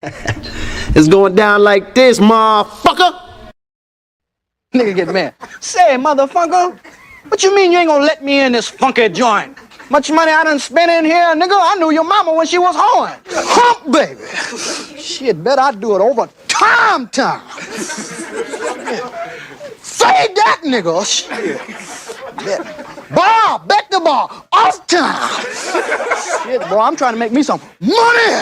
It's going down like this, motherfucker. Nigga get mad. Say, motherfucker, what you mean you ain't gonna let me in this funky joint? Much money I done spent in here, nigga. I knew your mama when she was hoeing. Hump, baby. Shit, bet I do it over time. Say that, nigga. Shit. Bar, bet the bar, off time. Shit, boy, I'm trying to make me some money.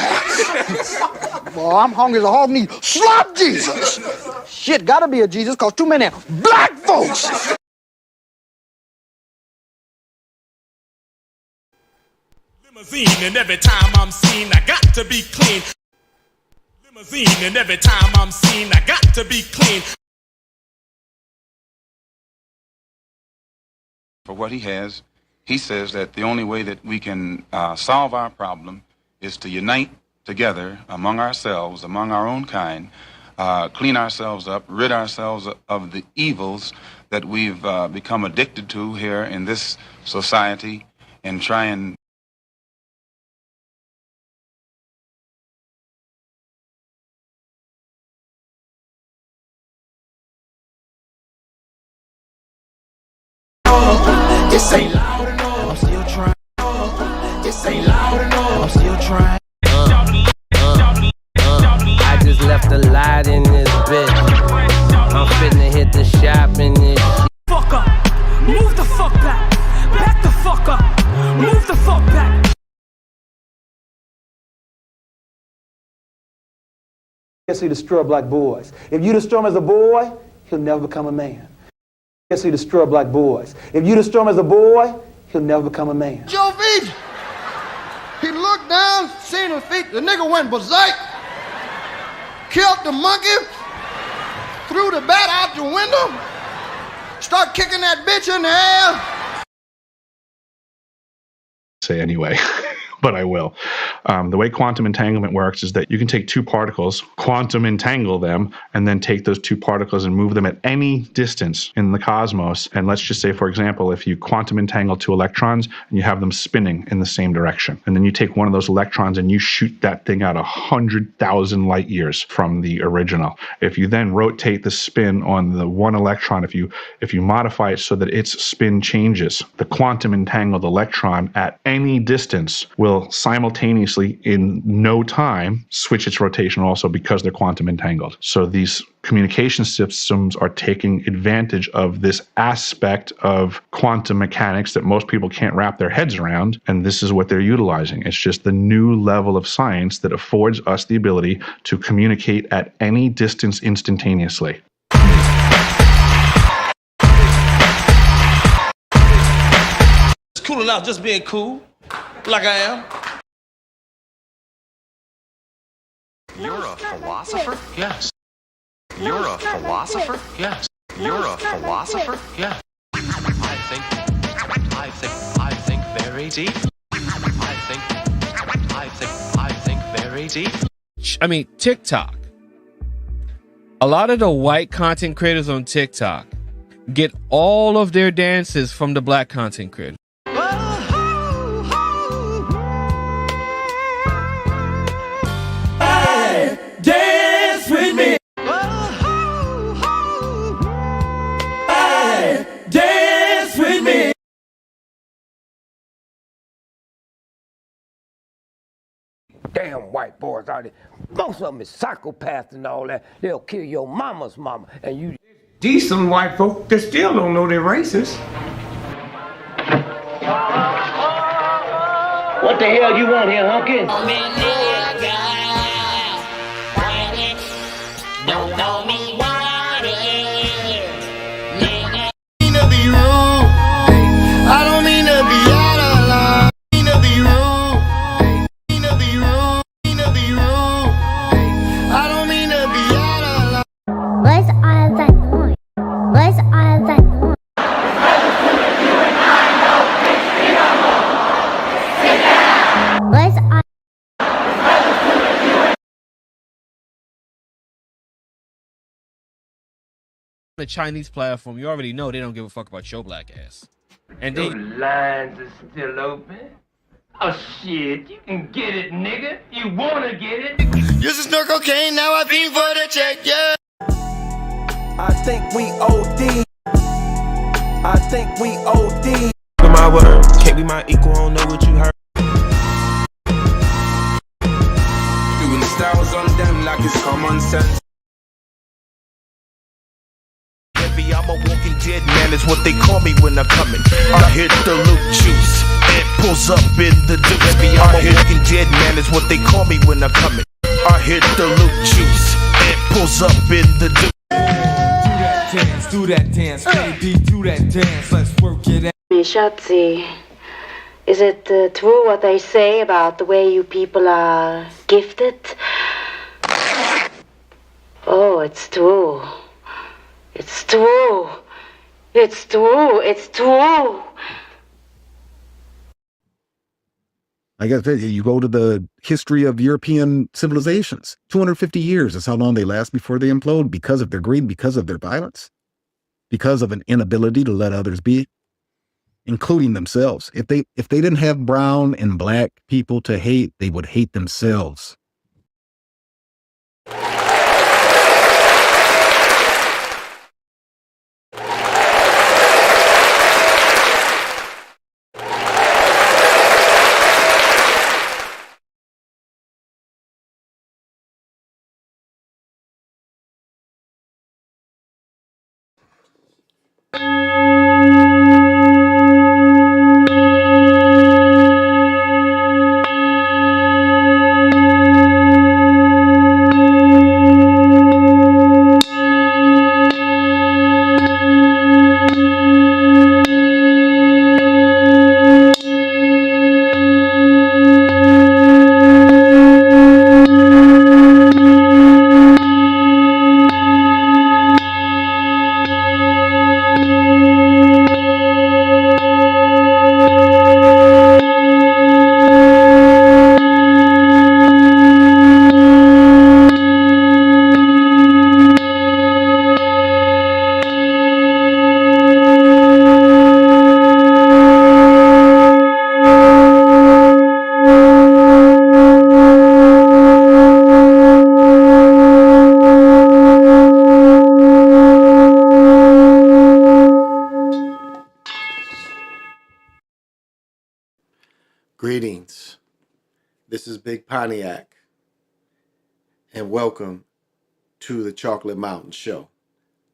Boy, I'm hungry as a hog needs slop Jesus. Shit, gotta be a Jesus, cause too many black folks. Limousine, and every time I'm seen, I got to be clean. Limousine, and every time I'm seen, I got to be clean. For what he has, he says that the only way that we can solve our problem is to unite together among ourselves, among our own kind, clean ourselves up, rid ourselves of the evils that we've become addicted to here in this society, and try and This ain't loud enough. I'm still trying. This ain't loud enough. I'm still trying. I just left a light in this bitch. I'm finna hit the shop in this shit. Fuck up. Move the fuck back. Back the fuck up. Move the fuck back. Yes, he destroy black boys. If you destroy him as a boy, he'll never become a man. Yes, he destroy black boys. If you destroy him as a boy, he'll never become a man. Joe feet. He looked down, seen his feet. The nigga went berserk, killed the monkey, threw the bat out the window, start kicking that bitch in the air. Say anyway, but I will. The way quantum entanglement works is that you can take two particles, quantum entangle them, and then take those two particles and move them at any distance in the cosmos. And let's just say, for example, if you quantum entangle two electrons and you have them spinning in the same direction, and then you take one of those electrons and you shoot that thing out 100,000 light years from the original. If you then rotate the spin on the one electron, if you modify it so that its spin changes, the quantum entangled electron at any distance will simultaneously in no time switch its rotation also, because they're quantum entangled. So these communication systems are taking advantage of this aspect of quantum mechanics that most people can't wrap their heads around, and this is what they're utilizing. It's just the new level of science that affords us the ability to communicate at any distance instantaneously. It's cool enough just being cool, like I am. You're a philosopher? Yes. You're a philosopher? Yes. You're a philosopher? Yes. I think very deep. I think very deep. I mean, TikTok. A lot of the white content creators on TikTok get all of their dances from the black content creators. Dance with me. Dance with me. Damn white boys out there. Most of them is psychopaths and all that. They'll kill your mama's mama. And you decent white folk that still don't know they're racist. What the hell you want here, hunky? Don't know me, want it. To be rude. I don't mean to be out of line. Mean to be rude. Mean to be rude. Mean to be rude. I don't mean to be out of line. What's all that noise? What's all that noise? What's all The Chinese platform, you already know they don't give a fuck about your black ass. And Those then lines are still open. Oh shit, you can get it, nigga. You wanna get it? Used to snort cocaine, now I fiend for the check, yeah. I think we OD. I think we OD. My word, can't be my equal, I don't know what you heard. Doing the styles on them like it's common sense. Heavy, I'm a walking dead man, is what they call me when I'm coming. I hit the loop juice, it pulls up in the deuce. Heavy, I'm a walking dead man, is what they call me when I'm coming. I hit the loop juice, it pulls up in the deuce. Do that dance, baby, do that dance, let's work it out. Schatzi, is it true what they say about the way you people are gifted? Oh, it's true. It's true. It's true. It's true. I guess you go to the history of European civilizations. 250 years is how long they last before they implode because of their greed, because of their violence, because of an inability to let others be, including themselves. If they didn't have brown and black people to hate, they would hate themselves. Greetings. This is Big Pontiac, and welcome to the Chocolate Mountain Show.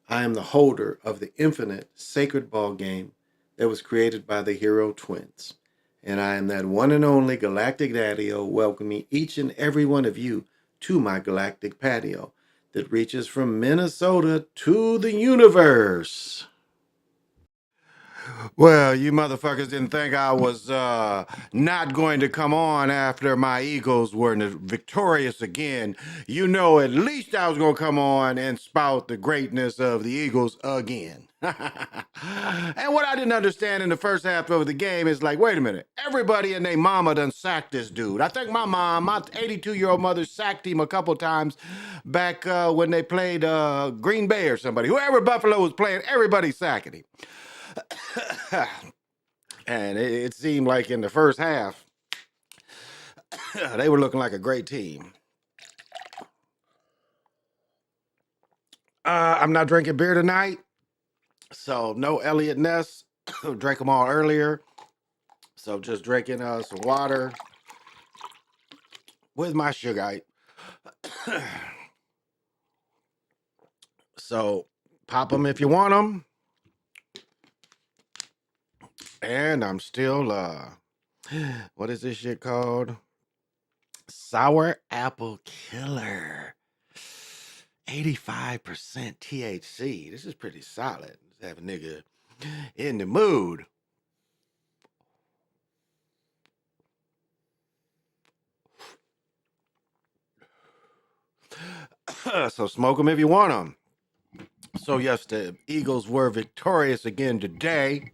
I am the holder of the infinite sacred ball game that was created by the Hero Twins, and I am that one and only galactic daddy-o welcoming each and every one of you to my galactic patio that reaches from Minnesota to the universe. Well, you motherfuckers didn't think I was not going to come on after my Eagles were victorious again. You know, at least I was going to come on and spout the greatness of the Eagles again. And what I didn't understand in the first half of the game is like, wait a minute, everybody and their mama done sacked this dude. I think my mom, my 82-year-old mother, sacked him a couple times back when they played Green Bay or somebody. Whoever Buffalo was playing, everybody sacking him. And it seemed like in the first half, they were looking like a great team. I'm not drinking beer tonight, so no Elliot Ness. Drank them all earlier, so just drinking some water with my Sugarite. So pop them if you want them. And I'm still, what is this shit called? Sour Apple Killer. 85% THC. This is pretty solid. Let's have a nigga in the mood. So smoke them if you want them. So yes, the Eagles were victorious again today.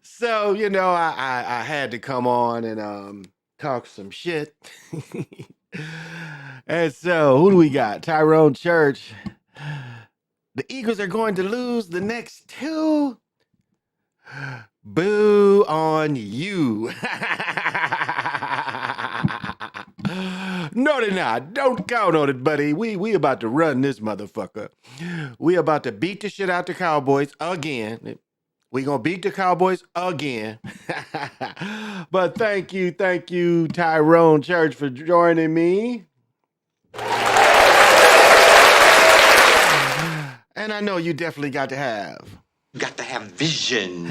So, you know, I had to come on and talk some shit. And so, who do we got? Tyrone Church. The Eagles are going to lose the next two. Boo on you. No, they're not. Don't count on it, buddy. We about to run this motherfucker. We about to beat the shit out the Cowboys again. We gonna beat the Cowboys again. But thank you, Tyrone Church, for joining me. And I know you definitely got to have vision.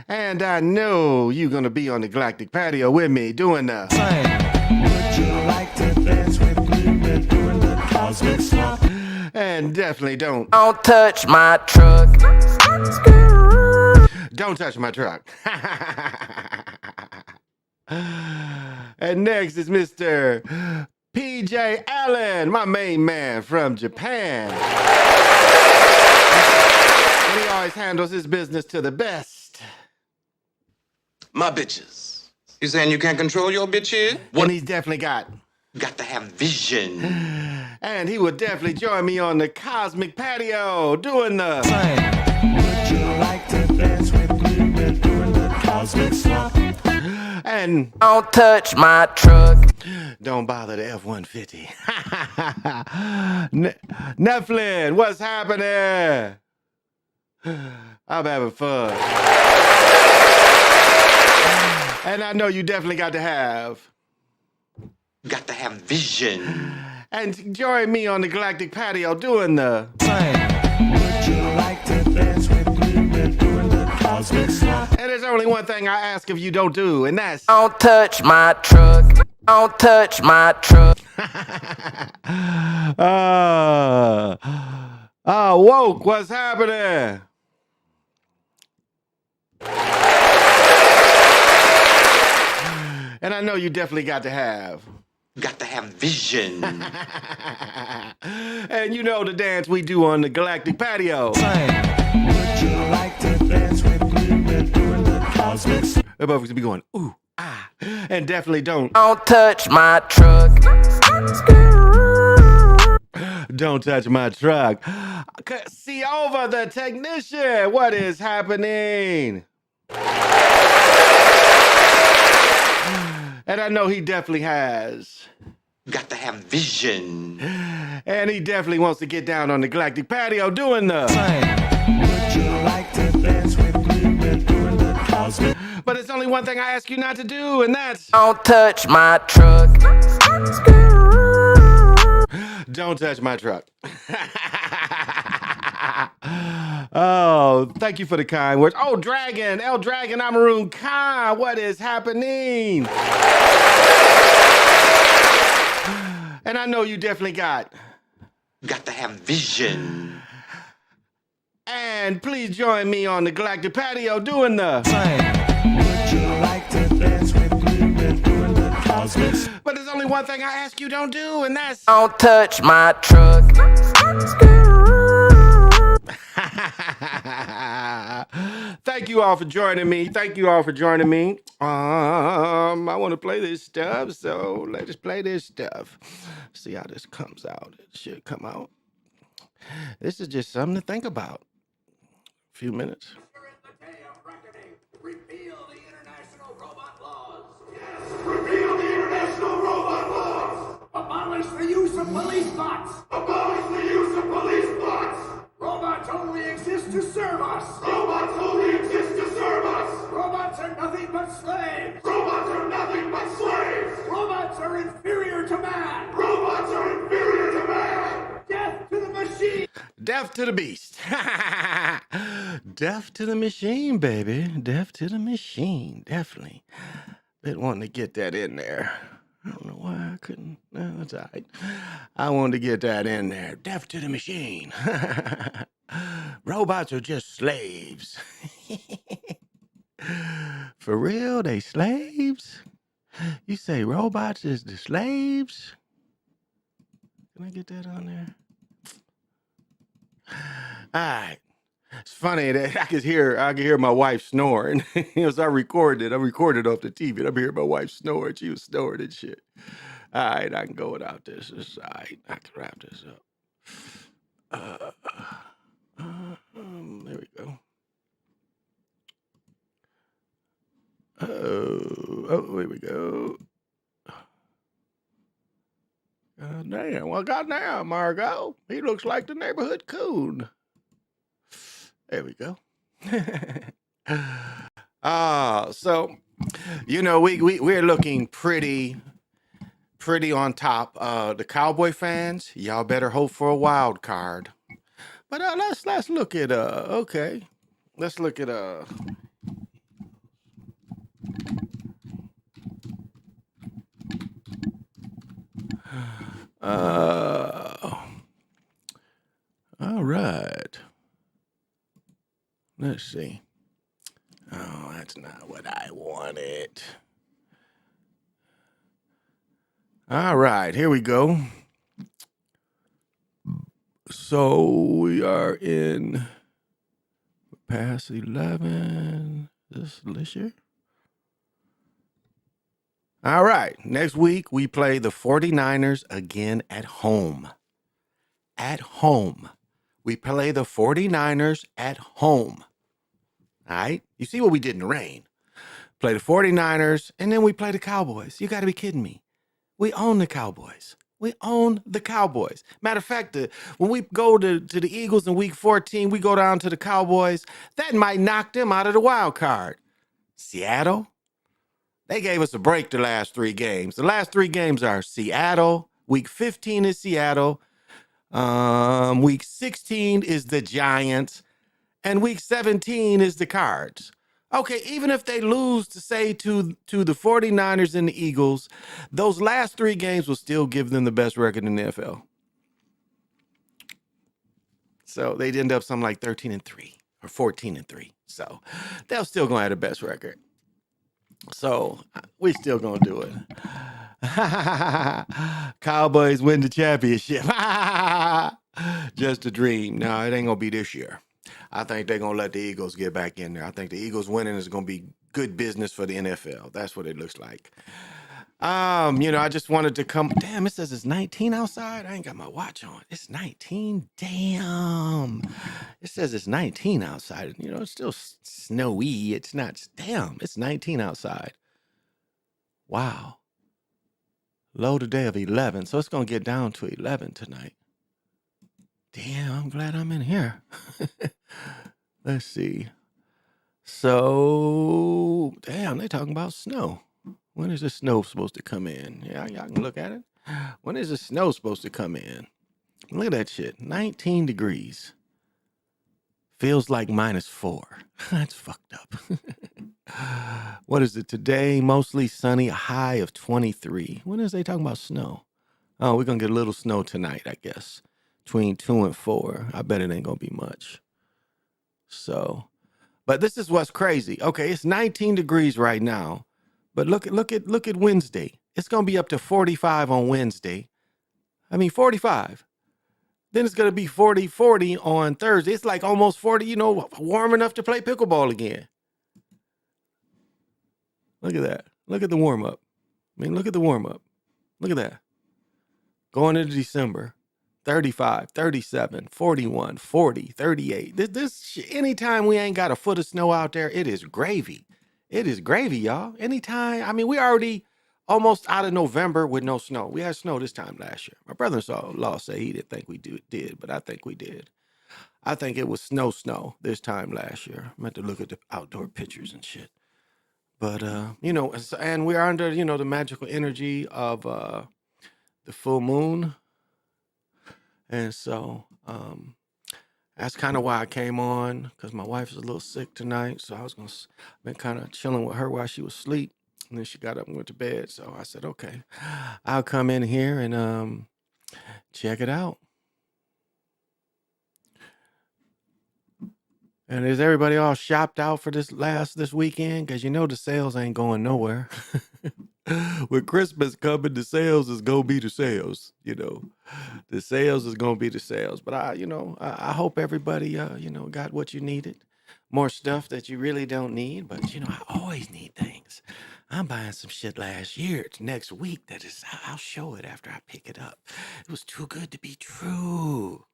And I know you're gonna be on the Galactic Patio with me doing the Would you like to dance with me? We're doing the cosmic swap. And definitely don't touch my truck. Don't touch my truck. And next is Mr. PJ Allen, my main man from Japan. And he always handles his business to the best. My bitches. You saying you can't control your bitches? And he's definitely got to have vision. And he would definitely join me on the Cosmic Patio doing the Would you like to dance with me? We're doing the Cosmic Swap. And don't touch my truck. Don't bother the F-150. Nephlin, what's happening? I'm having fun. And I know you definitely got to have vision. And join me on the Galactic Patio doing the Would you like to dance with me? We're doing the Cosmic Swap. And there's only one thing I ask of you don't do, and that's don't touch my truck. Don't touch my truck. Woke, what's happening? And I know you definitely got to have vision. And you know the dance we do on the Galactic Patio. Would you like to dance with me? We're doing the Cosmic. Everybody's gonna be going, ooh, ah. And definitely don't touch my truck. Don't touch my truck. See over the technician. What is happening? And I know he definitely has vision. And he definitely wants to get down on the Galactic Patio doing the Would you like to dance with me? We're doing the Cosmic. But there's only one thing I ask you not to do, and that's don't touch my truck. Don't touch my truck. Oh, thank you for the kind words. Oh, Dragon, El Dragon, Amaroon Khan, what is happening? And I know you definitely got vision. And please join me on the Galactic Patio doing the Would you like to dance with me? We're doing the Cosmic. But there's only one thing I ask you don't do, and that's don't touch my truck. Thank you all for joining me. I want to play this stuff, so let's just play this stuff. See how this comes out. It should come out. This is just something to think about. A few minutes. Repeal the international robot laws. Yes, repeal the international robot laws. Abolish the use of police bots. Abolish the use of police bots. Robots only exist to serve us. Robots only exist to serve us. Robots are nothing but slaves. Robots are nothing but slaves. Robots are inferior to man. Robots are inferior to man. Death to the machine. Death to the beast. Death to the machine, baby. Death to the machine. Definitely. Been wanting to get that in there. I don't know why I couldn't. No, that's all right. I wanted to get that in there. Death to the machine. Robots are just slaves. For real? They slaves? You say robots is the slaves? Can I get that on there? All right. It's funny that I could hear my wife snoring. As I recorded off the TV. And I hear my wife snoring. She was snoring and shit. All right, I can go without this. It's all right. I can wrap this up. There we go. Oh, here we go. God damn. Well, goddamn, Margot. He looks like the neighborhood coon. There we go. So we're looking pretty on top. The Cowboy fans, y'all better hope for a wild card. But let's look at okay. Let's look at all right. Let's see. Oh, that's not what I wanted. All right, here we go. So we are in past 11. This year? All right. Next week, we play the 49ers again at home. At home. We play the 49ers at home. All right? You see what we did in the rain. Play the 49ers, and then we play the Cowboys. You got to be kidding me. We own the Cowboys. We own the Cowboys. Matter of fact, when we go to the Eagles in week 14, we go down to the Cowboys. That might knock them out of the wild card. Seattle, they gave us a break the last 3 games. The last 3 games are Seattle. Week 15 is Seattle. Week 16 is the Giants. And week 17 is the Cards. Okay, even if they lose to the 49ers and the Eagles, those last 3 games will still give them the best record in the NFL. So they'd end up something like 13-3 or 14-3. So they're still going to have the best record. So we still going to do it. Cowboys win the championship. Just a dream. No, it ain't going to be this year. I think they're going to let the Eagles get back in there. I think the Eagles winning is going to be good business for the NFL. That's what it looks like. I just wanted to come. Damn, it says it's 19 outside. I ain't got my watch on. It's 19. Damn. It says it's 19 outside. It's still snowy. It's not. Damn, it's 19 outside. Wow. Low today of 11. So it's going to get down to 11 tonight. Damn, I'm glad I'm in here. Let's see. So, damn, they talking about snow. When is the snow supposed to come in? Yeah, y'all can look at it. When is the snow supposed to come in? Look at that shit. 19 degrees. Feels like -4. That's fucked up. What is it today? Mostly sunny, a high of 23. When is they talking about snow? Oh, we're going to get a little snow tonight, I guess. Between 2 and 4. I bet it ain't going to be much. So, but this is what's crazy. Okay, it's 19 degrees right now. But look at Wednesday. It's going to be up to 45 on Wednesday. 45. Then it's going to be 40 on Thursday. It's like almost 40, warm enough to play pickleball again. Look at that. Look at the warm up. Look at the warm up. Look at that. Going into December. 35, 37, 41, 40, 38. Anytime we ain't got a foot of snow out there, it is gravy. It is gravy, y'all. Anytime. We already almost out of November with no snow. We had snow this time last year. My brother-in-law said he didn't think we did, but I think we did. I think it was snow this time last year. I meant to look at the outdoor pictures and shit. But, and we're under, the magical energy of the full moon. And so that's kind of why I came on, because my wife is a little sick tonight. So I was been kind of chilling with her while she was asleep. And then she got up and went to bed. So I said, okay, I'll come in here and check it out. And is everybody all shopped out for this weekend? Because the sales ain't going nowhere. With Christmas coming, the sales is going to be the sales, The sales is going to be the sales. But I hope everybody, got what you needed. More stuff that you really don't need. But, I always need things. I'm buying some shit last year. It's next week. I'll show it after I pick it up. It was too good to be true.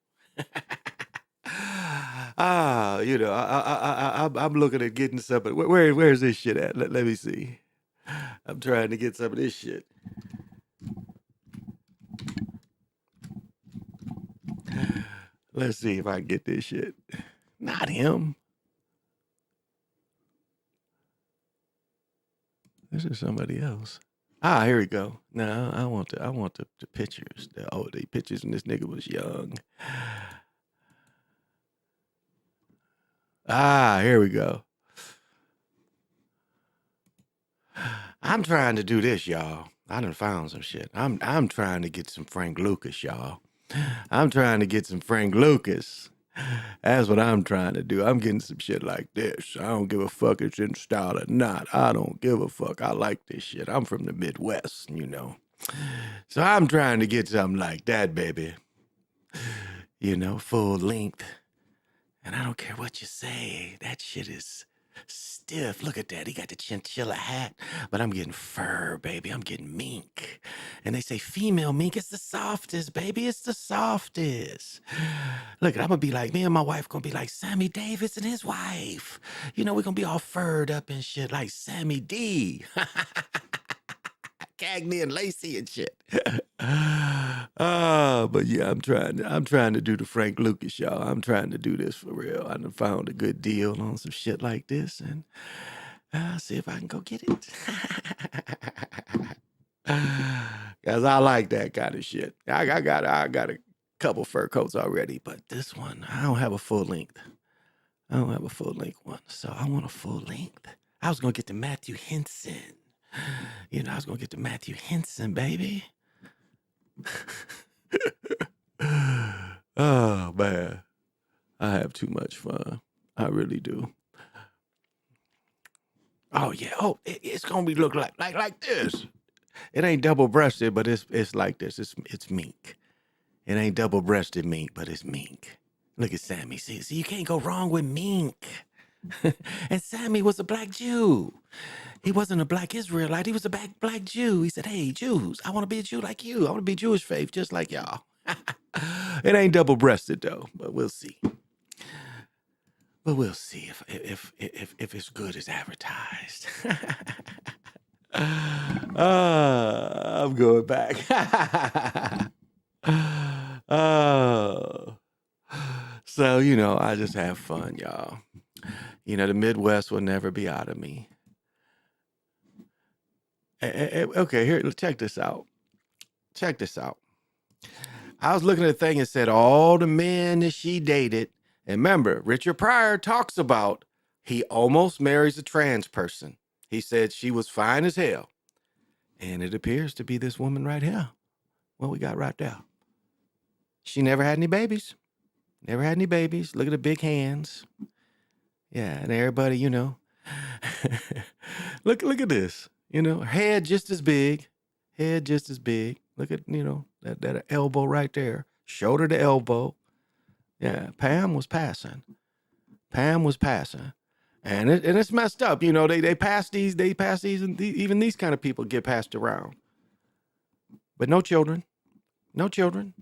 You know, I'm looking at getting some. Where's this shit at? Let me see. I'm trying to get some of this shit. Let's see if I can get this shit. Not him. This is somebody else. Here we go. No, I want the pictures. The pictures when this nigga was young. Here we go. I'm trying to do this, y'all. I done found some shit. I'm trying to get some Frank Lucas, y'all. I'm trying to get some Frank Lucas. That's what I'm trying to do. I'm getting some shit like this. I don't give a fuck if it's in style or not. I don't give a fuck. I like this shit. I'm from the Midwest, you know. So I'm trying to get something like that, baby. You know, full length. And I don't care what you say. That shit is stiff. Look at that. He got the chinchilla hat. But I'm getting fur, baby. I'm getting mink. And they say female mink is the softest, baby. It's the softest. Look, I'm going to be like, me and my wife going to be like Sammy Davis and his wife. You know, we're going to be all furred up and shit like Sammy D. Cagney and Lacey and shit. But yeah, I'm trying to do the Frank Lucas, y'all. I'm trying to do this for real. I done found a good deal on some shit like this, and I'll see if I can go get it. Cause I like that kind of shit. I got a couple fur coats already, but this one, I don't have a full length. I don't have a full length one, so I want a full length. I was gonna get the Matthew Henson. You know, I was gonna get the Matthew Henson, baby. Oh man, I have too much fun. I really do. Oh yeah. Oh, it's gonna be look like this. It ain't double breasted, but it's like this. It's mink. It ain't double breasted mink, but it's mink. Look at Sammy. See, you can't go wrong with mink. And Sammy was a black Jew. He wasn't a black Israelite. He was a black Jew. He said, hey, Jews, I want to be a Jew like you. I want to be Jewish faith just like y'all. It ain't double-breasted, though, but we'll see. But we'll see if it's good as advertised. I'm going back. So, you know, I just have fun, y'all. You know, the Midwest will never be out of me. Okay, here, check this out. Check this out. I was looking at the thing and said all the men that she dated, and remember, Richard Pryor talks about he almost marries a trans person. He said she was fine as hell. And it appears to be this woman right here. What we got right there. She never had any babies. Never had any babies. Look at the big hands. Yeah, and everybody, you know. Look at this. You know, head just as big. Head just as big. Look at, you know, that elbow right there. Shoulder to elbow. Yeah, Pam was passing. Pam was passing. And it's messed up. You know, they pass these, and even these kind of people get passed around. But no children. No children.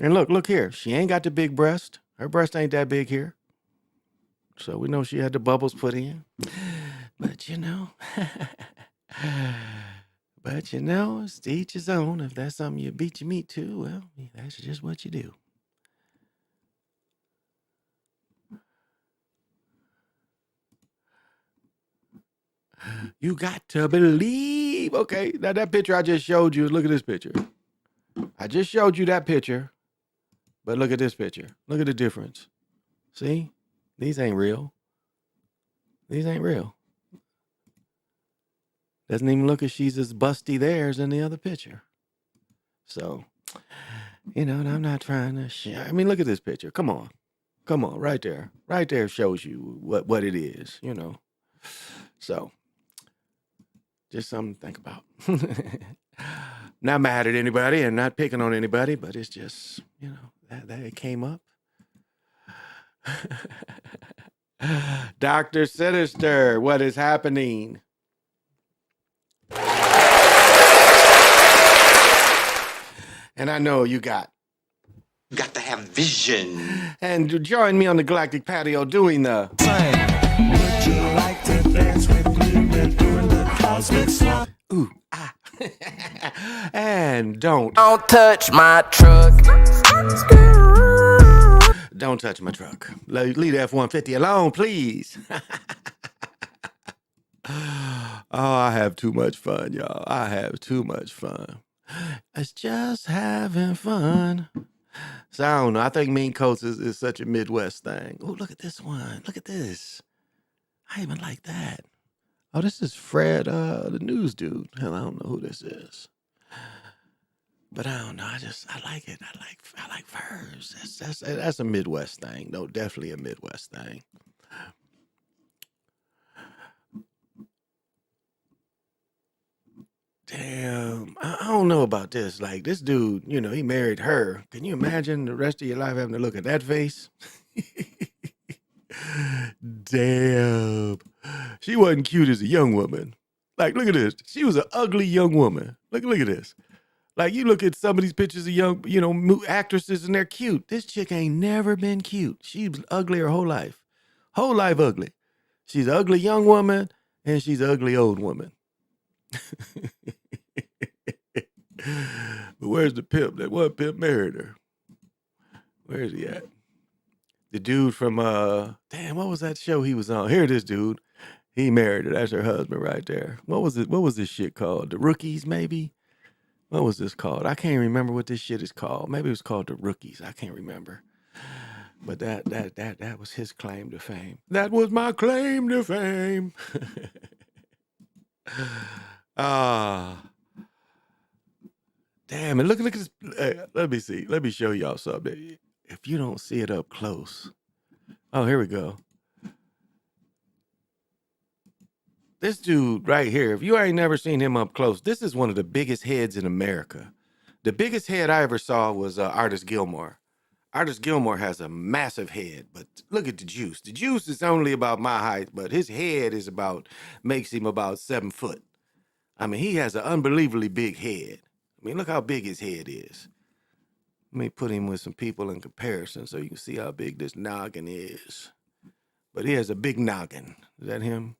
And look here. She ain't got the big breast. Her breast ain't that big here. So we know she had the bubbles put in. But, you know, it's to each his own. If that's something you beat your meat to, well, that's just what you do. You got to believe. Okay, now that picture I just showed you, look at this picture. I just showed you that picture, but look at this picture. Look at the difference. See? These ain't real. These ain't real. Doesn't even look as she's as busty there as in the other picture. So, you know, and I'm not trying to I mean, look at this picture. Come on. Come on, right there. Right there shows you what it is, you know. So, just something to think about. Not mad at anybody and not picking on anybody, but it's just, you know, that it came up. Dr. Sinister, what is happening? And I know you got You got to have vision. And join me on the Galactic Patio doing the... Would you like to dance with me? We're doing the cosmic swap. Ooh, ah. And don't touch my truck. Don't touch my truck. Leave the F-150 alone, please. Oh, I have too much fun, y'all. I have too much fun. It's just having fun. So I don't know. I think Mean Coats is such a Midwest thing. Oh, look at this one. Look at this. I even like that. Oh, this is Fred, the news dude. Hell, I don't know who this is. But I don't know. I like it. I like furs. That's a Midwest thing. No, definitely a Midwest thing. Damn, I don't know about this. Like this dude, you know, he married her. Can you imagine the rest of your life having to look at that face? Damn, she wasn't cute as a young woman. Like, look at this. She was an ugly young woman. Look at this. Like, you look at some of these pictures of young, you know, actresses, and they're cute. This chick ain't never been cute. She was ugly her whole life. Whole life ugly. She's an ugly young woman, and she's an ugly old woman. But where's the pimp? That one pimp married her. Where's he at? The dude from, damn, what was that show he was on? Here it is, dude. He married her. That's her husband right there. What was it? What was this shit called? The Rookies, maybe? What was this called? I can't remember what this shit is called. Maybe it was called The Rookies. I can't remember. But that was his claim to fame. That was my claim to fame. Damn, and look at this. Let me see. Let me show y'all something. If you don't see it up close. Oh, here we go. This dude right here, if you ain't never seen him up close, this is one of the biggest heads in America. The biggest head I ever saw was Artist Gilmore. Artist Gilmore has a massive head, but look at the juice. The juice is only about my height, but his head is makes him about 7 foot. I mean, he has an unbelievably big head. I mean, look how big his head is. Let me put him with some people in comparison so you can see how big this noggin is. But he has a big noggin. Is that him?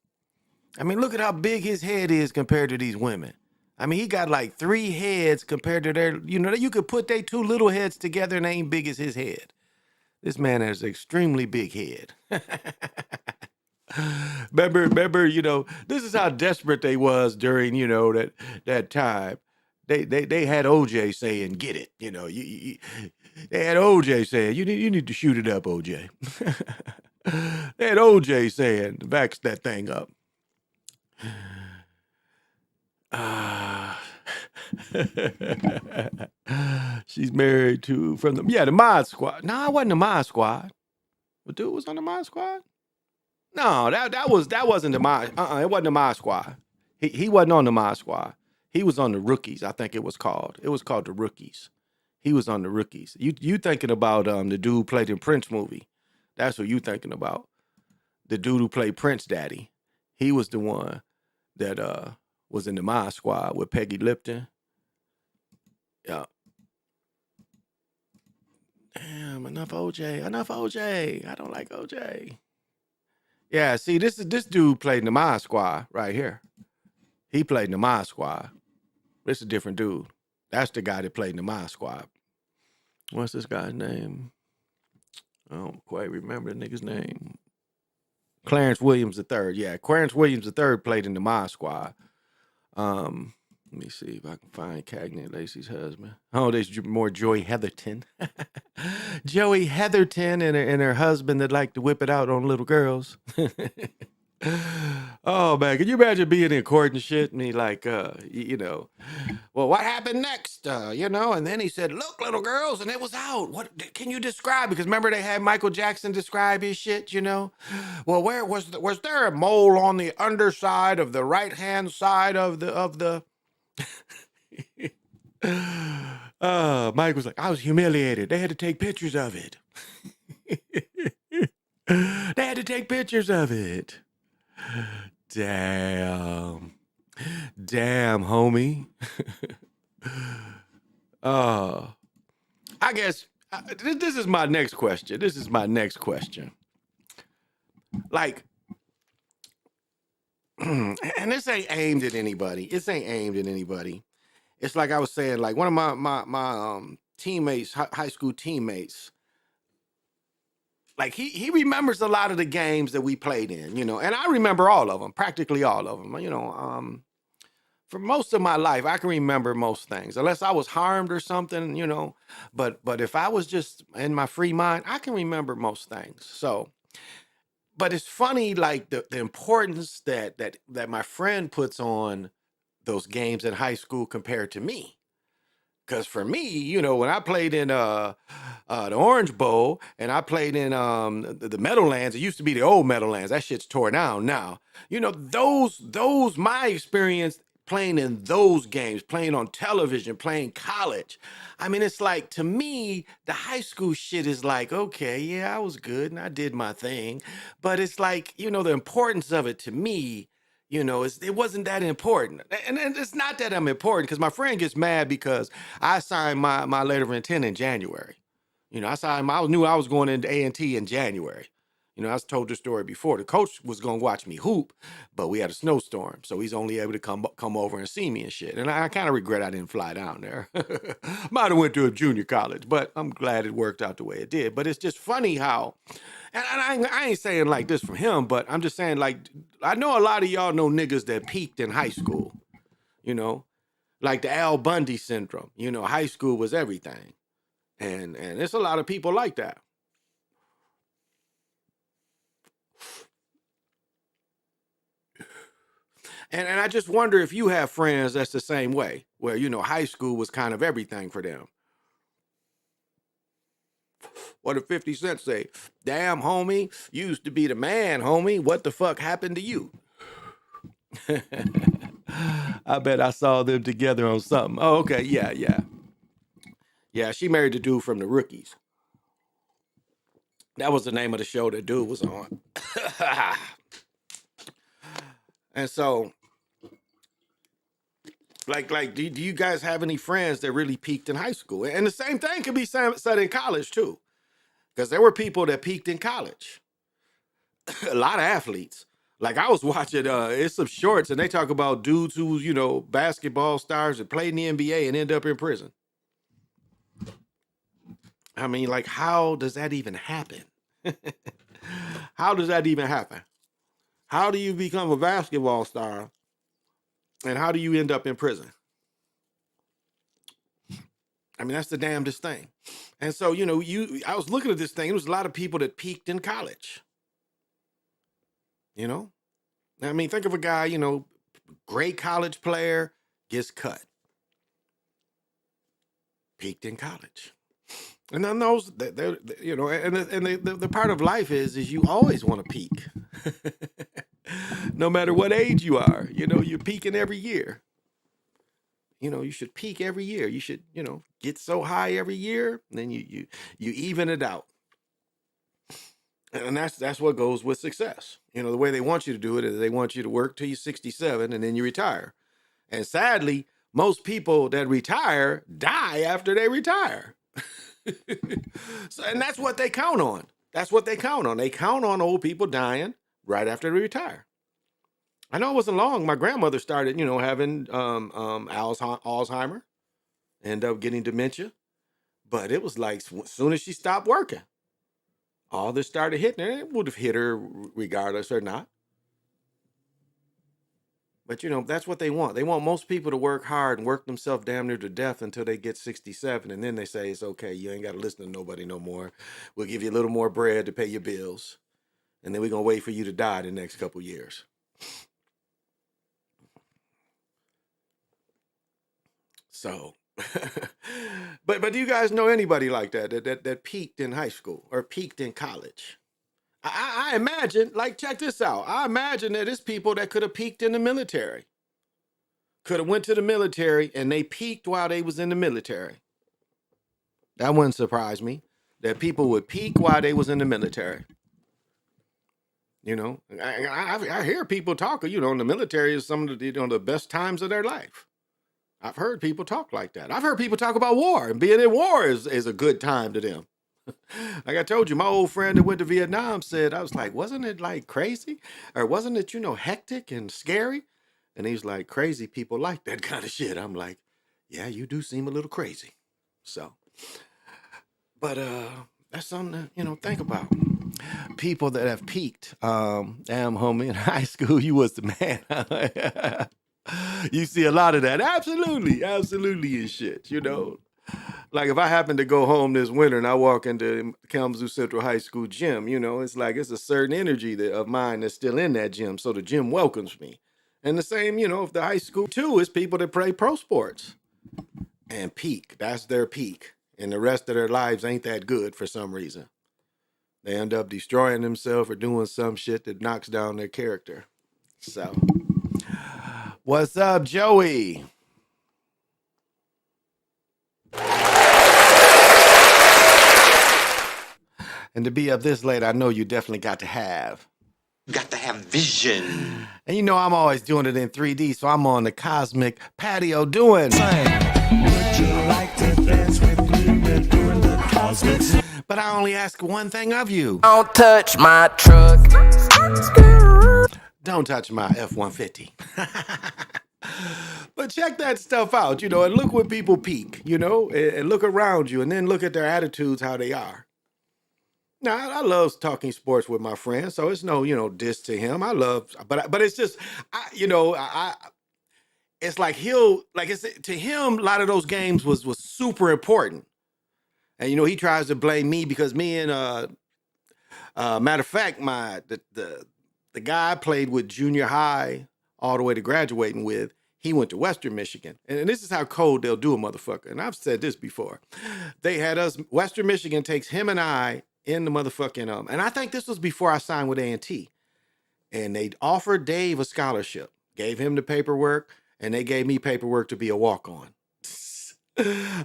I mean, look at how big his head is compared to these women. I mean, he got like 3 heads compared to their, you know, you could put their 2 little heads together and they ain't big as his head. This man has an extremely big head. remember, you know, this is how desperate they was during, you know, that time. They had OJ saying, "Get it," you know. They had OJ saying, "You need to shoot it up, OJ." They had OJ saying, "Vax that thing up." She's married to the Mod Squad. No, I wasn't the Mod Squad. The dude was on the Mod Squad. No, that wasn't the Mod. It wasn't the Mod Squad. He wasn't on the Mod Squad. He was on the Rookies. I think it was called. It was called the Rookies. He was on the Rookies. You thinking about the dude who played in Prince movie? That's what you thinking about. The dude who played Prince Daddy. He was the one that was in the Mod Squad with Peggy Lipton. Yeah. Damn, enough OJ. Enough OJ. I don't like OJ. Yeah, see, this dude played in the Mod Squad right here. He played in the Mod Squad. This is a different dude. That's the guy that played in the Mod Squad. What's this guy's name? I don't quite remember the nigga's name. Clarence Williams III. Yeah, Clarence Williams III played in the Mod Squad. Let me see if I can find Cagney and Lacey's husband. Oh, there's more Joey Heatherton. Joey Heatherton and her husband that like to whip it out on little girls. Oh, man, can you imagine being in court and shit? And he like, you know, well, what happened next? You know, and then he said, look, little girls, and it was out. What can you describe? Because remember they had Michael Jackson describe his shit, you know? Well, where was there a mole on the underside of the right-hand side of the Mike was like, I was humiliated. They had to take pictures of it. They had to take pictures of it. Damn, homie. I guess This is my next question. This is my next question. Like, and this ain't aimed at anybody. This ain't aimed at anybody. It's like I was saying, like one of my teammates, high school teammates, like he remembers a lot of the games that we played in, you know, and I remember all of them, practically all of them, you know. For most of my life, I can remember most things, unless I was harmed or something, you know. But if I was just in my free mind, I can remember most things. So, but it's funny, like the importance that my friend puts on those games in high school compared to me. Because for me, you know, when I played in the Orange Bowl and I played in the Meadowlands, it used to be the old Meadowlands. That shit's tore down now. You know, those my experience playing in those games, playing on television, playing college. I mean, it's like to me, the high school shit is like, okay, yeah, I was good and I did my thing, but it's like, you know, the importance of it to me, you know, it wasn't that important. And it's not that I'm important because my friend gets mad because I signed my letter of intent in January. You know, I knew I was going into A&T in January. You know, I was told the story before. The coach was going to watch me hoop, but we had a snowstorm. So he's only able to come over and see me and shit. And I kind of regret I didn't fly down there. Might have went to a junior college, but I'm glad it worked out the way it did. But it's just funny how, and I ain't saying like this from him, but I'm just saying like, I know a lot of y'all know niggas that peaked in high school, you know, like the Al Bundy syndrome. You know, high school was everything. And there's a lot of people like that. And I just wonder if you have friends that's the same way, where, you know, high school was kind of everything for them. What did 50 Cent say? Damn, homie, you used to be the man, homie. What the fuck happened to you? I bet I saw them together on something. Oh, okay. Yeah, yeah. Yeah, she married the dude from The Rookies. That was the name of the show that dude was on. And so, like, do you guys have any friends that really peaked in high school? And the same thing could be said in college too, because there were people that peaked in college. A lot of athletes. Like I was watching, it's some shorts, and they talk about dudes who, you know, basketball stars that played in the NBA and end up in prison. I mean, like, how does that even happen? How does that even happen? How do you become a basketball star, and how do you end up in prison? I mean, that's the damnedest thing. And so, you know, I was looking at this thing. There was a lot of people that peaked in college. You know, I mean, think of a guy, you know, great college player, gets cut, peaked in college. And then those, you know, and the part of life is you always want to peak, no matter what age you are. You know, you're peaking every year. You know, you should peak every year. You should, you know, get so high every year, and then you even it out. And that's what goes with success. You know, the way they want you to do it is they want you to work till you're 67 and then you retire. And sadly, most people that retire die after they retire. So, and that's what they count on. That's what they count on. They count on old people dying right after they retire. I know it wasn't long. My grandmother started, you know, having Alzheimer, ended up getting dementia. But it was like as soon as she stopped working, all this started hitting her. It would have hit her regardless or not. But you know, that's what they want. They want most people to work hard and work themselves damn near to death until they get 67. And then they say, it's okay. You ain't got to listen to nobody no more. We'll give you a little more bread to pay your bills. And then we're going to wait for you to die the next couple years. So, but do you guys know anybody like that peaked in high school or peaked in college? I imagine, like, check this out. I imagine that it's people that could have peaked in the military. Could have went to the military and they peaked while they was in the military. That wouldn't surprise me. That people would peak while they was in the military. You know, I hear people talk, you know, in the military is some of the, you know, the best times of their life. I've heard people talk like that. I've heard people talk about war, and being in war is a good time to them. Like I told you, my old friend that went to Vietnam said, I was like, wasn't it like crazy? Or wasn't it, hectic and scary? And he's like, crazy people like that kind of shit. I'm like, yeah, you do seem a little crazy. So, but that's something to, think about. People that have peaked. Damn, homie, in high school, you was the man. You see a lot of that. Absolutely, absolutely and shit, Like if I happen to go home this winter and I walk into Kalamazoo Central High School gym, it's like it's a certain energy of mine that's still in that gym. So the gym welcomes me. And the same, if the high school too is people that play pro sports and peak. That's their peak. And the rest of their lives ain't that good for some reason. They end up destroying themselves or doing some shit that knocks down their character. So, what's up, Joey? And to be up this late, I know you definitely got to have. You got to have vision. And I'm always doing it in 3D, so I'm on the cosmic patio doing. Would you like to dance with me? We're doing the cosmic. But I only ask one thing of you. Don't touch my truck. Don't touch my F-150. But check that stuff out, and look when people peak, and look around you and then look at their attitudes, how they are. Now, I love talking sports with my friends, so it's no, diss to him. But it's just, it's like to him, a lot of those games was super important. And, he tries to blame me because me and, matter of fact, the guy I played with junior high all the way to graduating with, he went to Western Michigan. And this is how cold they'll do a motherfucker. And I've said this before. They had us, Western Michigan takes him and I in the motherfucking, and I think this was before I signed with A&T. And they offered Dave a scholarship, gave him the paperwork, and they gave me paperwork to be a walk-on.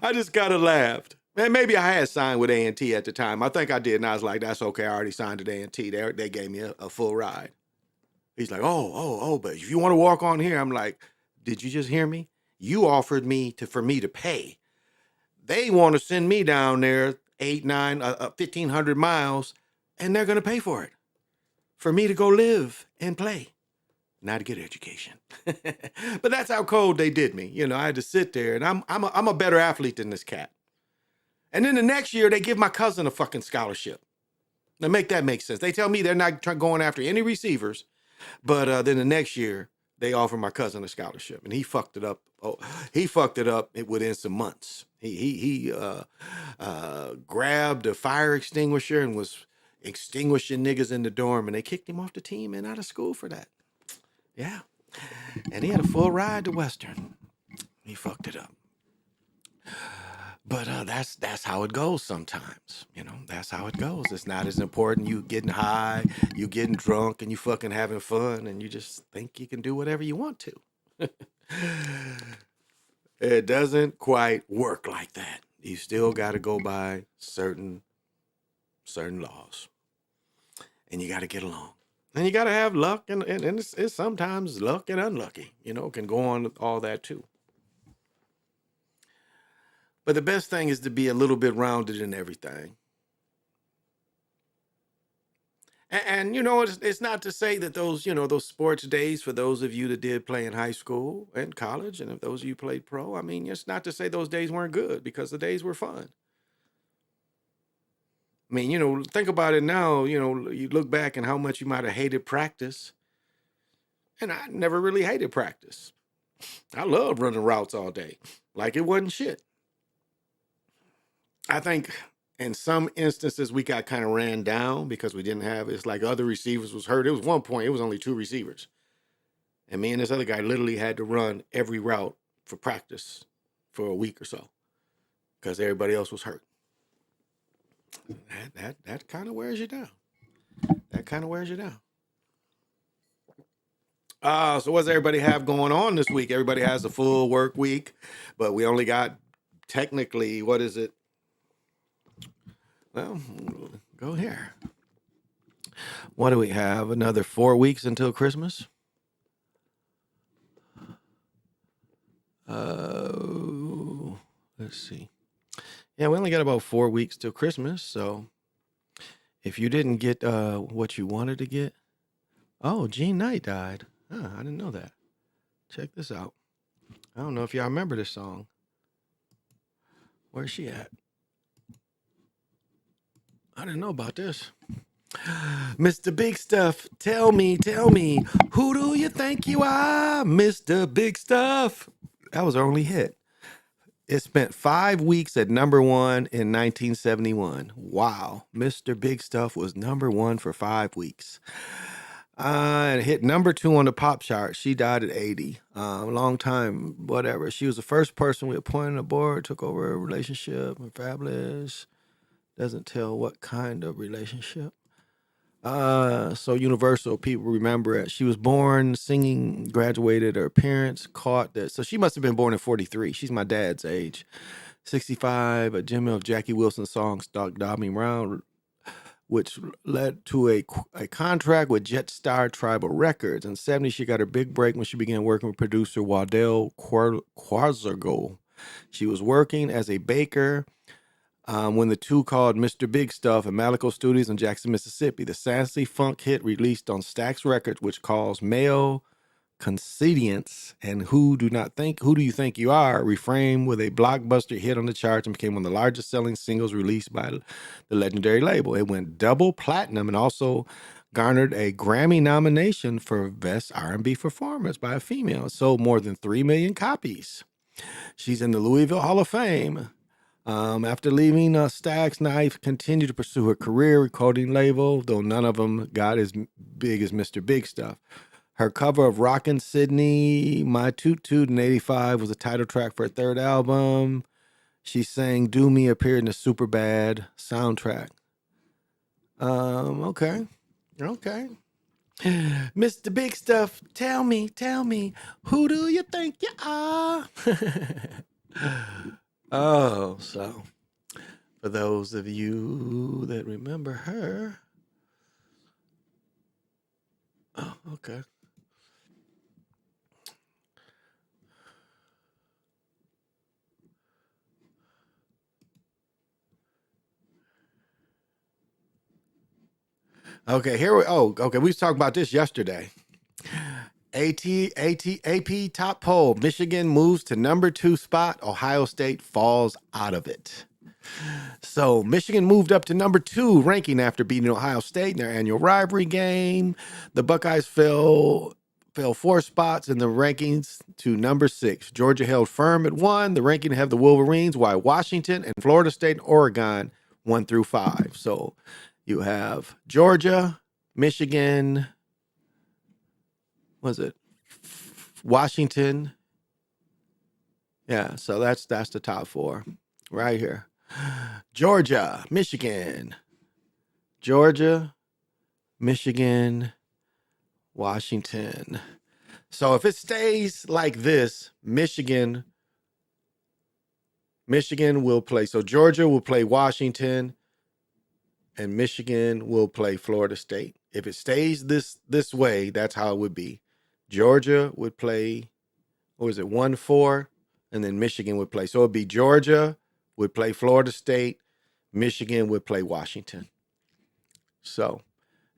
I just kind of laughed. And maybe I had signed with A&T at the time. I think I did. And I was like, that's okay. I already signed at A&T. They gave me a full ride. He's like, oh, but if you want to walk on here, I'm like, did you just hear me? You offered me for me to pay. They want to send me down there 1,500 miles, and they're going to pay for it. For me to go live and play, not to get an education. But that's how cold they did me. I had to sit there, and I'm a better athlete than this cat. And then the next year, they give my cousin a fucking scholarship. Now, make that make sense. They tell me they're not going after any receivers, but then the next year, they offer my cousin a scholarship, and he fucked it up. Oh, he fucked it up within some months. He grabbed a fire extinguisher and was extinguishing niggas in the dorm, and they kicked him off the team and out of school for that. Yeah, and he had a full ride to Western. He fucked it up. But that's how it goes sometimes. That's how it goes. It's not as important. You getting high, you getting drunk, and you fucking having fun, and you just think you can do whatever you want to. It doesn't quite work like that. You still got to go by certain laws, and you got to get along. And you got to have luck, and it's sometimes luck and unlucky. Can go on all that too. But the best thing is to be a little bit rounded in everything. And it's not to say that those sports days, for those of you that did play in high school and college, and if those of you played pro, I mean, it's not to say those days weren't good, because the days were fun. I mean, think about it now, you look back and how much you might have hated practice. And I never really hated practice. I loved running routes all day. Like it wasn't shit. I think in some instances we got kind of ran down because we didn't have, it's like other receivers was hurt. It was one point, it was only 2 receivers. And me and this other guy literally had to run every route for practice for a week or so because everybody else was hurt. That kind of wears you down. That kind of wears you down. So what's everybody have going on this week? Everybody has a full work week, but we only got technically, what is it? Well, go here. What do we have? Another 4 weeks until Christmas? Let's see. Yeah, we only got about 4 weeks till Christmas, so if you didn't get what you wanted to get, oh, Jean Knight died. Huh, I didn't know that. Check this out. I don't know if y'all remember this song. Where's she at? I didn't know about this. Mr. Big Stuff, tell me, who do you think you are, Mr. Big Stuff? That was her only hit. It spent 5 weeks at number one in 1971. Wow. Mr. Big Stuff was number one for 5 weeks. And it hit number 2 on the pop chart. She died at 80. A long time, whatever. She was the first person we appointed on the board, took over a relationship. Fabulous. Doesn't tell what kind of relationship. So universal, people remember it. She was born singing, graduated, her parents caught that. So she must have been born in 43. She's my dad's age. 65, a gem of Jackie Wilson's song, Stock Dobbing Round, which led to a contract with Jetstar Tribal Records. In 70, she got her big break when she began working with producer Waddell Quazargo. She was working as a baker when the two called Mr. Big Stuff at Malico Studios in Jackson, Mississippi. The sassy funk hit released on Stax Records, which calls Male Concedience and Who Do You Think You Are, reframed with a blockbuster hit on the charts and became one of the largest selling singles released by the legendary label. It went double platinum and also garnered a Grammy nomination for Best R&B Performance by a female. It sold more than 3 million copies. She's in the Louisville Hall of Fame. After leaving Stax, Knife continued to pursue her career recording label, though none of them got as big as Mr. Big Stuff. Her cover of Rockin' Sydney, My Toot Toot in 85 was the title track for her third album. She sang Do Me, appeared in the Superbad soundtrack. Okay. Mr. Big Stuff, tell me, who do you think you are? Oh, so for those of you that remember her. Oh, okay. Okay, okay, we was talking about this yesterday. AP top poll. Michigan moves to number 2 spot. Ohio State falls out of it. So Michigan moved up to number 2 ranking after beating Ohio State in their annual rivalry game. The Buckeyes fell 4 spots in the rankings to number 6. Georgia held firm at 1. The ranking have the Wolverines, while Washington and Florida State and Oregon 1 through 5. So you have Georgia, Michigan, was it Washington? Yeah, so that's the top 4 right here. Georgia, Michigan, Washington. So if it stays like this, Michigan will play. So Georgia will play Washington and Michigan will play Florida State. If it stays this way, that's how it would be. Georgia would play, what was it, 1-4, and then Michigan would play. So it'd be Georgia would play Florida State, Michigan would play Washington. So,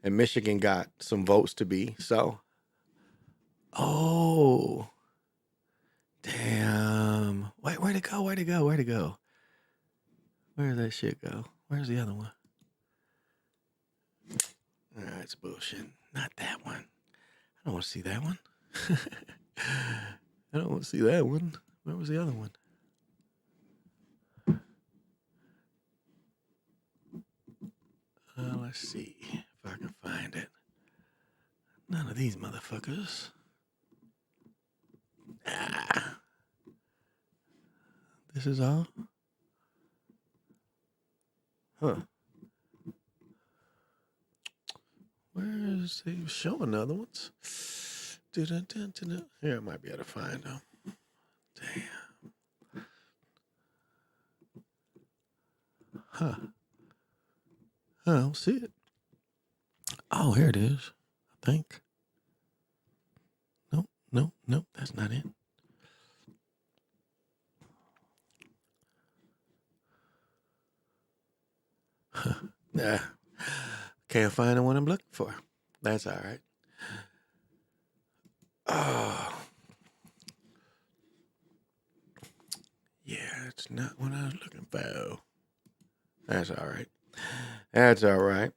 and Michigan got some votes to be. So, oh, damn. Wait, where'd it go? Where did that shit go? Where's the other one? That's bullshit. Not that one. I don't want to see that one. I don't want to see that one. Where was the other one? Let's see if I can find it. None of these motherfuckers. This is all? Huh. Where is they showing other ones? Here, I might be able to find them. Damn. Huh. I don't see it. Oh, here it is. I think. Nope, that's not it. Can't find the one I'm looking for. That's all right. Oh. Yeah, it's not what I was looking for. That's all right. That's all right.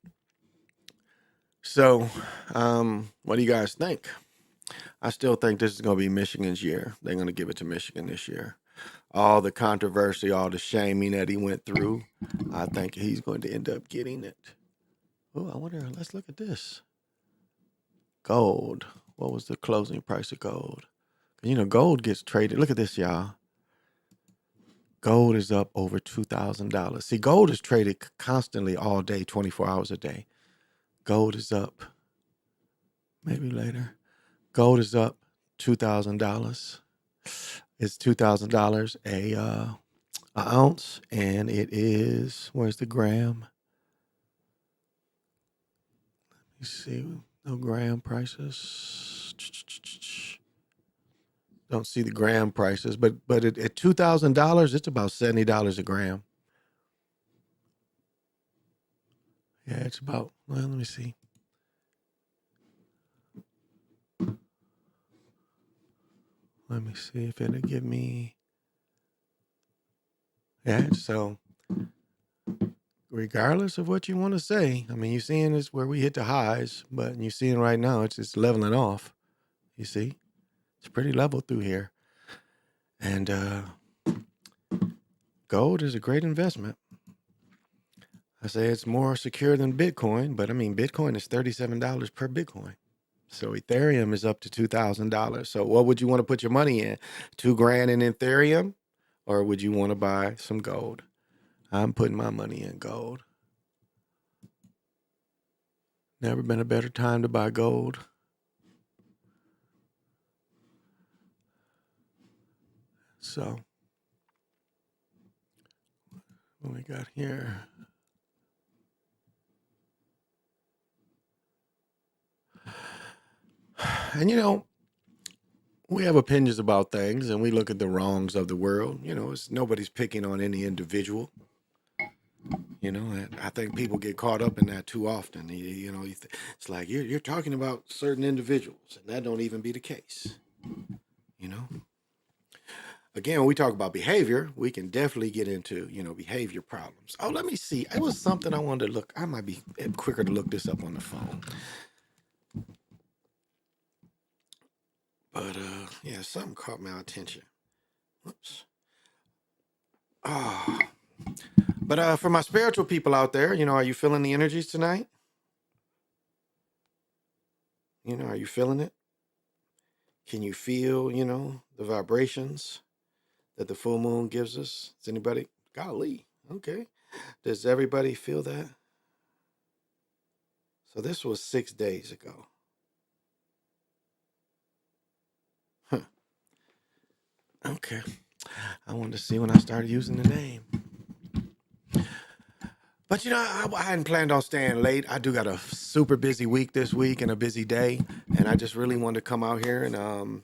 So, what do you guys think? I still think this is going to be Michigan's year. They're going to give it to Michigan this year. All the controversy, all the shaming that he went through, I think he's going to end up getting it. Oh, I wonder, let's look at this. Gold. What was the closing price of gold? You know, gold gets traded. Look at this, y'all. Gold is up over $2,000. See, gold is traded constantly all day, 24 hours a day. Gold is up. Maybe later. Gold is up $2,000. It's $2,000 a ounce, and it is, where's the gram? Let me see. No gram prices. Don't see the gram prices, but at $2,000, it's about $70 a gram. Yeah, it's about, well, let me see. Let me see if it'll give me, yeah, so regardless of what you want to say, I mean, you're seeing this where we hit the highs, but you're seeing right now it's just leveling off. You see? It's pretty level through here. And gold is a great investment. I say it's more secure than Bitcoin, but I mean, Bitcoin is $37 per Bitcoin. So Ethereum is up to $2,000. So what would you want to put your money in? $2,000 in Ethereum, or would you want to buy some gold? I'm putting my money in gold. Never been a better time to buy gold. So what we got here? And you know, we have opinions about things, and we look at the wrongs of the world. You know, nobody's picking on any individual. You know, and I think people get caught up in that too often. You know, it's like you're talking about certain individuals, and that don't even be the case. You know, again, when we talk about behavior, we can definitely get into, you know, behavior problems. Oh, let me see. It was something I wanted to look. I might be quicker to look this up on the phone. But yeah, something caught my attention. Whoops. Ah. But for my spiritual people out there, you know, are you feeling the energies tonight? You know, are you feeling it? Can you feel, you know, the vibrations that the full moon gives us? Does anybody? Golly, okay. Does everybody feel that? So this was 6 days ago. Huh. Okay. I wanted to see when I started using the name. But you know, I hadn't planned on staying late. I do got a super busy week this week and a busy day, and I just really wanted to come out here and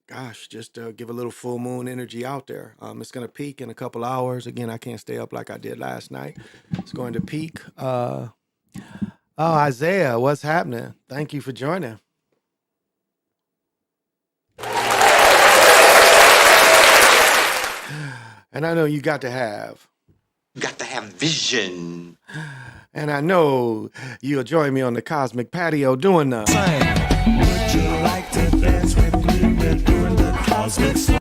gosh, just give a little full moon energy out there. It's going to peak in a couple hours. Again, I can't stay up like I did last night. It's going to peak. Oh, Isaiah, what's happening? Thank you for joining. And I know you got to have vision. And I know you'll join me on the cosmic patio doing the. Would you like to dance with me? We're doing the cosmic song.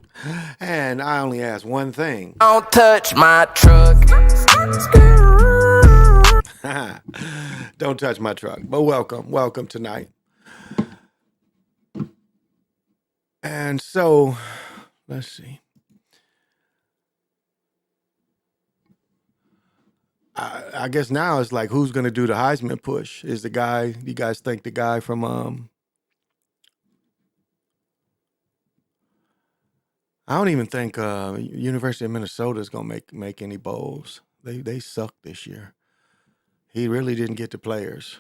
And I only ask one thing. Don't touch my truck. Don't touch my truck. But welcome tonight. And so, let's see. I guess now it's like, who's going to do the Heisman push? Is the guy, you guys think the guy from, I don't even think University of Minnesota is going to make any bowls. They suck this year. He really didn't get the players.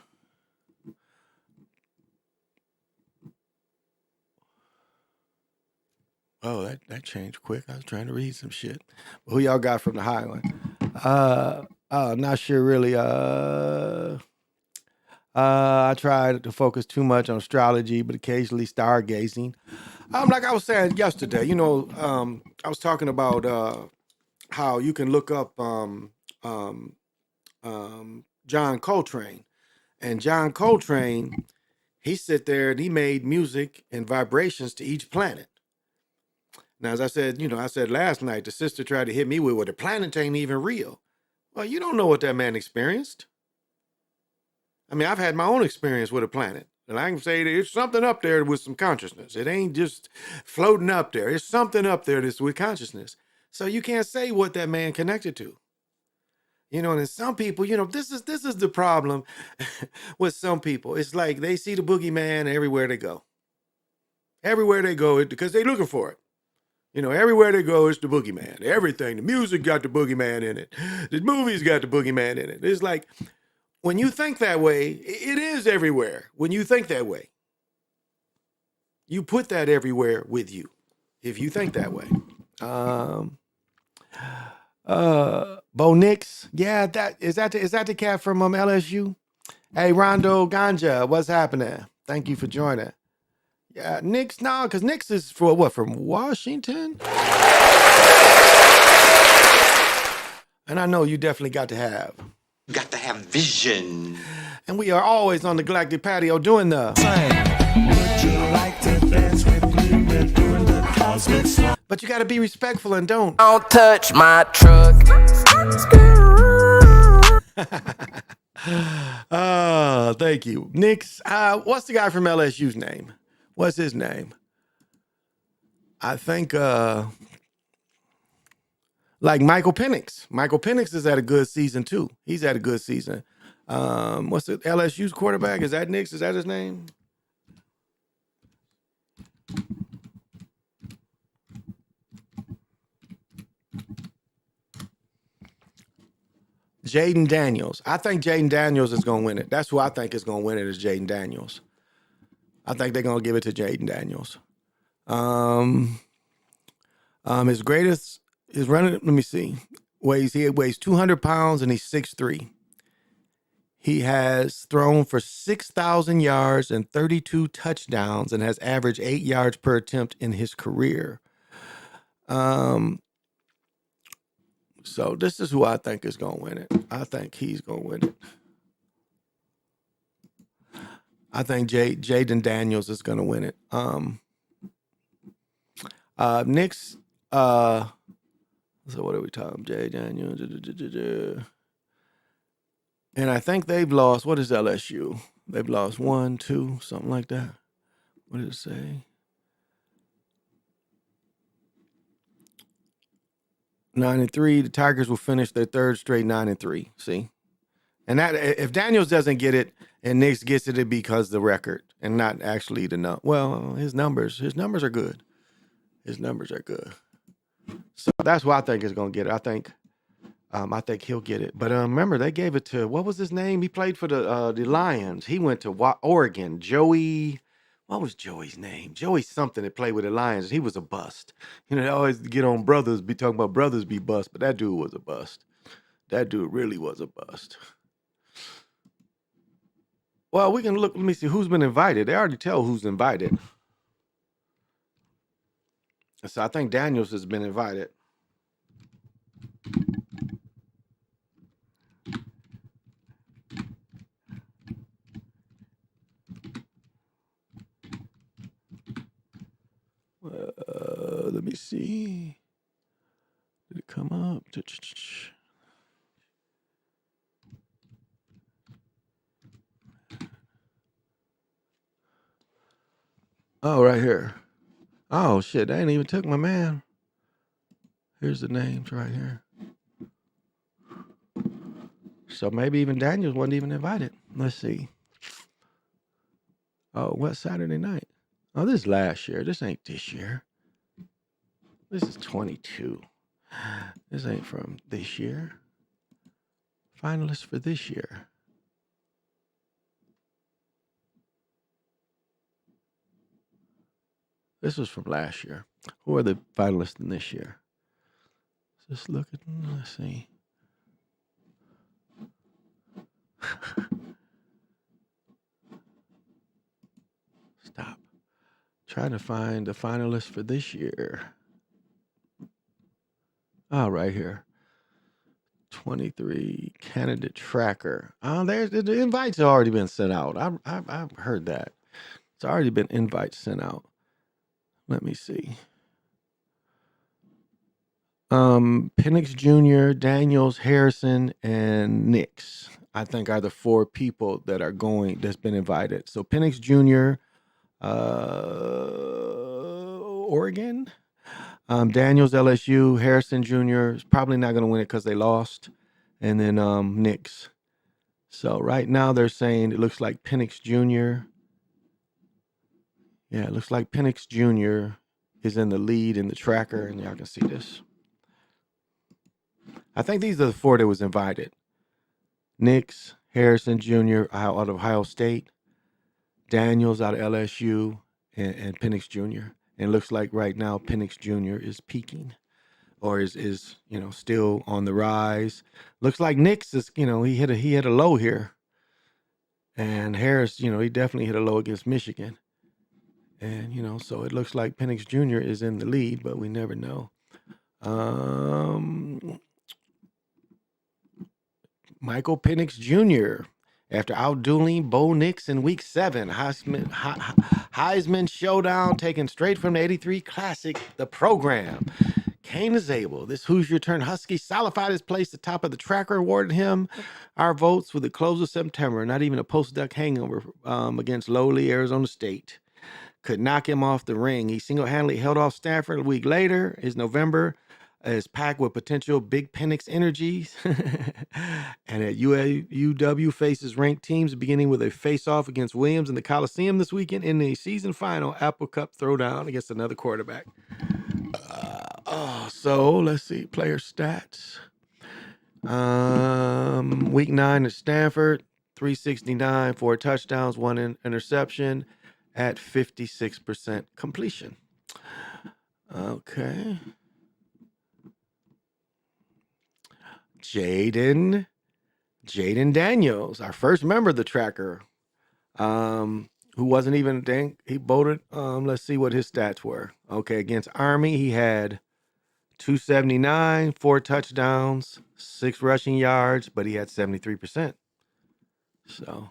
Oh, that changed quick. I was trying to read some shit. Who y'all got from the Highland? Not sure really. I try to focus too much on astrology, but occasionally stargazing. Like I was saying yesterday, I was talking about how you can look up John Coltrane, and John Coltrane, he sit there and he made music and vibrations to each planet. Now, as I said, I said last night, the sister tried to hit me with, well, the planet ain't even real. Well, you don't know what that man experienced. I mean, I've had my own experience with a planet, and I can say there's something up there with some consciousness. It ain't just floating up there. There's something up there that's with consciousness. So you can't say what that man connected to. And some people, this is the problem with some people. It's like they see the boogeyman everywhere they go. Everywhere they go, because they're looking for it. Everywhere they go, it's the boogeyman. Everything, the music got the boogeyman in it. The movies got the boogeyman in it. It's like, when you think that way, it is everywhere. When you think that way, you put that everywhere with you. If you think that way. Bo Nix, yeah, is that the cat from LSU? Hey, Rondo Ganja, what's happening? Thank you for joining. Yeah, Nix, no, because Nix is from Washington? And I know you definitely got to have vision. And we are always on the Galactic Patio doing the Would you like to dance with me? We're doing the cosmic song. But you got to be respectful and don't touch my truck. Thank you. Nix, what's the guy from LSU's name? What's his name? I think like Michael Penix. Michael Penix has had a good season too. He's had a good season. What's the LSU's quarterback? Is that Nix? Is that his name? Jaden Daniels. I think Jaden Daniels is going to win it. That's who I think is going to win it, is Jaden Daniels. I think they're going to give it to Jaden Daniels. His greatest is running. Let me see. He weighs 200 pounds and he's 6'3". He has thrown for 6,000 yards and 32 touchdowns and has averaged 8 yards per attempt in his career. So this is who I think is going to win it. I think he's going to win it. I think Jaden Daniels is going to win it. Knicks. So what are we talking? Jay Daniels. And I think they've lost. What is LSU? They've lost 1, 2, something like that. What did it say? 9-3. The Tigers will finish their third straight 9-3. See, and that if Daniels doesn't get it and Knicks gets it, because the record and not actually the number. Well, his numbers are good. His numbers are good. So that's who I think is going to get it. I think he'll get it. But remember, they gave it to, what was his name? He played for the Lions. He went to Oregon. Joey. What was Joey's name? Joey something that played with the Lions. He was a bust. They always get on brothers, be talking about brothers be bust, but that dude was a bust. That dude really was a bust. Well, we can look. Let me see who's been invited. They already tell who's invited. So I think Daniels has been invited. Let me see. Did it come up? Oh, right here. Oh, shit. They ain't even took my man. Here's the names right here. So maybe even Daniels wasn't even invited. Let's see. Oh, what Saturday night? Oh, this is last year. This ain't this year. This is 22. This ain't from this year. Finalists for this year. This was from last year. Who are the finalists in this year? Just look at, let's see. Stop. Trying to find the finalists for this year. Oh, right here. 23 candidate tracker. Oh, there's the invites have already been sent out. I've heard that. It's already been invites sent out. Let me see. Penix Jr., Daniels, Harrison, and Nix, I think are the four people that are going that's been invited. So Penix Jr., Oregon, Daniels, LSU, Harrison Jr. is probably not going to win it because they lost, and then Nix. So right now they're saying it looks like Penix Jr. Yeah, it looks like Penix Jr. is in the lead in the tracker, and y'all can see this. I think these are the four that was invited. Nix, Harrison Jr. out of Ohio State, Daniels out of LSU, and Penix Jr. And it looks like right now Penix Jr. is peaking, or is still on the rise. Looks like Nix is he hit a low here, and Harris he definitely hit a low against Michigan, and so it looks like Penix Jr. is in the lead, but we never know. Michael Penix Jr. After outdueling Bo Nix in Week 7, Heisman showdown taken straight from the '83 Classic, the program. Kane is able. This Hoosier turned Husky solidified his place at the top of the tracker, awarded him our votes with the close of September. Not even a post-duck hangover against lowly Arizona State could knock him off the ring. He single-handedly held off Stanford a week later. His November is packed with potential big Penix energies. And at UW faces ranked teams beginning with a face-off against Williams in the Coliseum this weekend in the season final Apple Cup throwdown against another quarterback. So let's see. Player stats. Week 9 at Stanford, 369, 4 touchdowns, 1 interception at 56% completion. Okay. Jaden Daniels, our first member of the tracker, who wasn't even he voted. Let's see what his stats were. Okay, against Army, he had 279, 4 touchdowns, 6 rushing yards, but he had 73%. So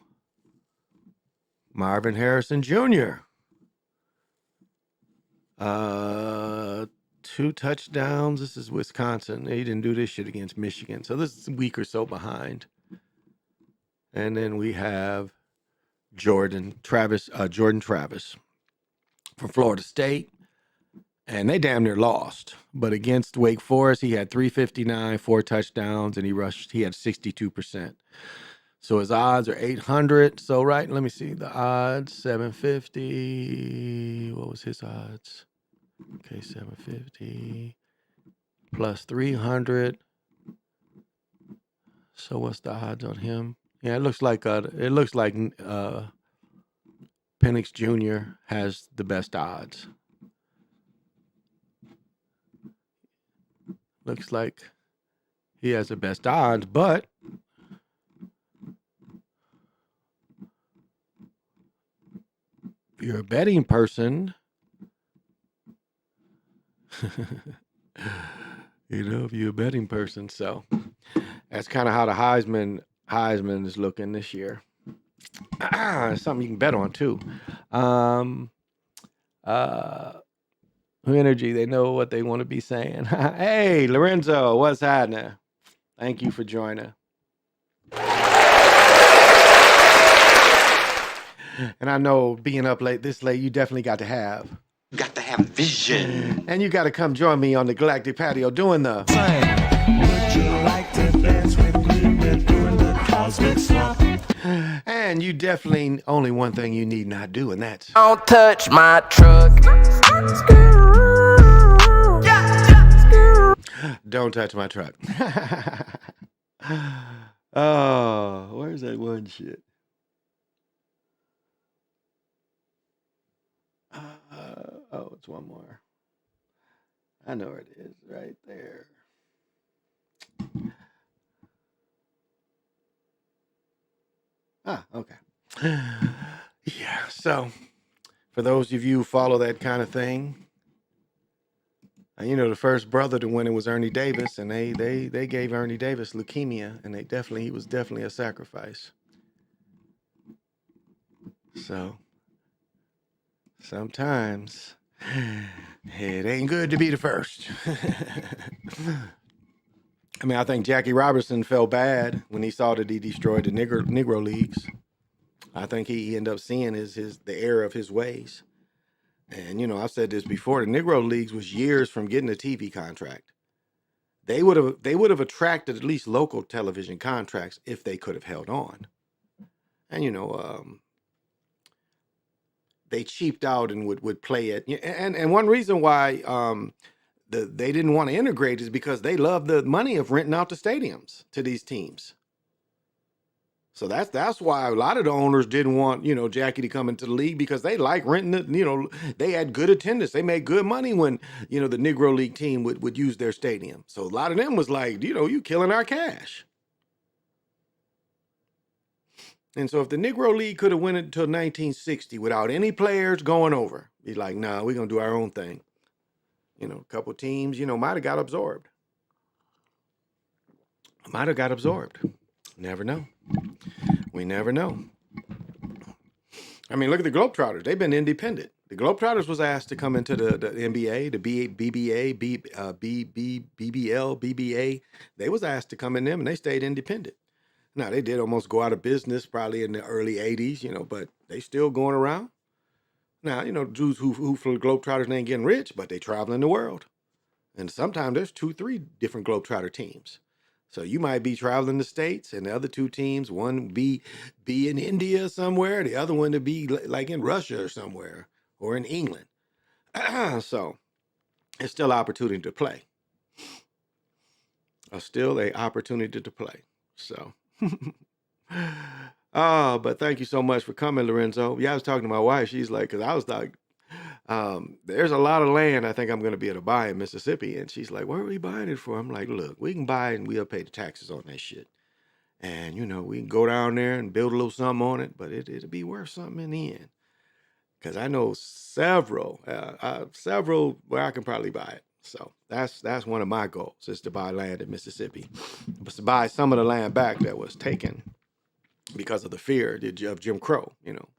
Marvin Harrison Jr. 2 touchdowns. This is Wisconsin. He didn't do this shit against Michigan. So this is a week or so behind. And then we have Jordan Travis from Florida State. And they damn near lost. But against Wake Forest, he had 359, 4 touchdowns, and he had 62%. So his odds are 800. So, right, let me see. The odds, 750. What was his odds? Okay, 750 plus 300. So what's the odds on him? Yeah, it looks like Penix Jr. has the best odds. Looks like he has the best odds, but if you're a betting person, if you're a betting person, so that's kind of how the Heisman is looking this year. Something you can bet on too. Energy, they know what they want to be saying. Hey, Lorenzo, what's happening? Thank you for joining. And I know being up this late, you definitely got to have vision. And you got to come join me on the Galactic Patio doing the... Would you like to dance with me? We're doing the cosmic swap. And you definitely only one thing you need not do, and that's... Don't touch my truck. Don't touch my truck. Oh, where's that one shit? It's one more. I know where it is, right there. Yeah. So, for those of you who follow that kind of thing, you know, the first brother to win it was Ernie Davis, and they gave Ernie Davis leukemia, and he was definitely a sacrifice. So sometimes it ain't good to be the first. I mean, I think Jackie Robinson felt bad when he saw that he destroyed the Negro leagues. I think he ended up seeing the error of his ways. And you know, I've said this before: the Negro leagues was years from getting a TV contract. They would have attracted at least local television contracts if they could have held on. And you know, they cheaped out and would play it. And one reason why they didn't want to integrate is because they love the money of renting out the stadiums to these teams. So that's why a lot of the owners didn't want, you know, Jackie to come into the league, because they like renting it. You know, they had good attendance. They made good money when, you know, the Negro League team would use their stadium. So a lot of them was like, you know, you killing our cash. And so if the Negro League could have went until 1960 without any players going over, be like, nah, we're gonna do our own thing. You know, a couple teams, you know, might have got absorbed. Might have got absorbed. Never know. We never know. I mean, look at the Globetrotters. They've been independent. The Globetrotters was asked to come into the NBA, the BBA, BBL, BBA. They was asked to come in them, and they stayed independent. Now, they did almost go out of business probably in the early 80s, you know, but they still going around. Now, you know, dudes who for the Globetrotters ain't getting rich, but they traveling the world. And sometimes there's 2, 3 different Globetrotter teams. So you might be traveling the States, and the other 2 teams, one be in India somewhere, the other one to be like in Russia or somewhere, or in England. So it's still an opportunity to play. Still a opportunity to play. So, oh, but thank you so much for coming, Lorenzo. Yeah, I was talking to my wife. She's like, because I was like, there's a lot of land I think I'm going to be able to buy in Mississippi. And she's like, what are we buying it for? I'm like, look, we can buy it and we'll pay the taxes on that shit. And, you know, we can go down there and build a little something on it, but it'll be worth something in the end. Because I know several where I can probably buy it. So that's one of my goals, is to buy land in Mississippi. But to buy some of the land back that was taken because of the fear of Jim Crow, you know.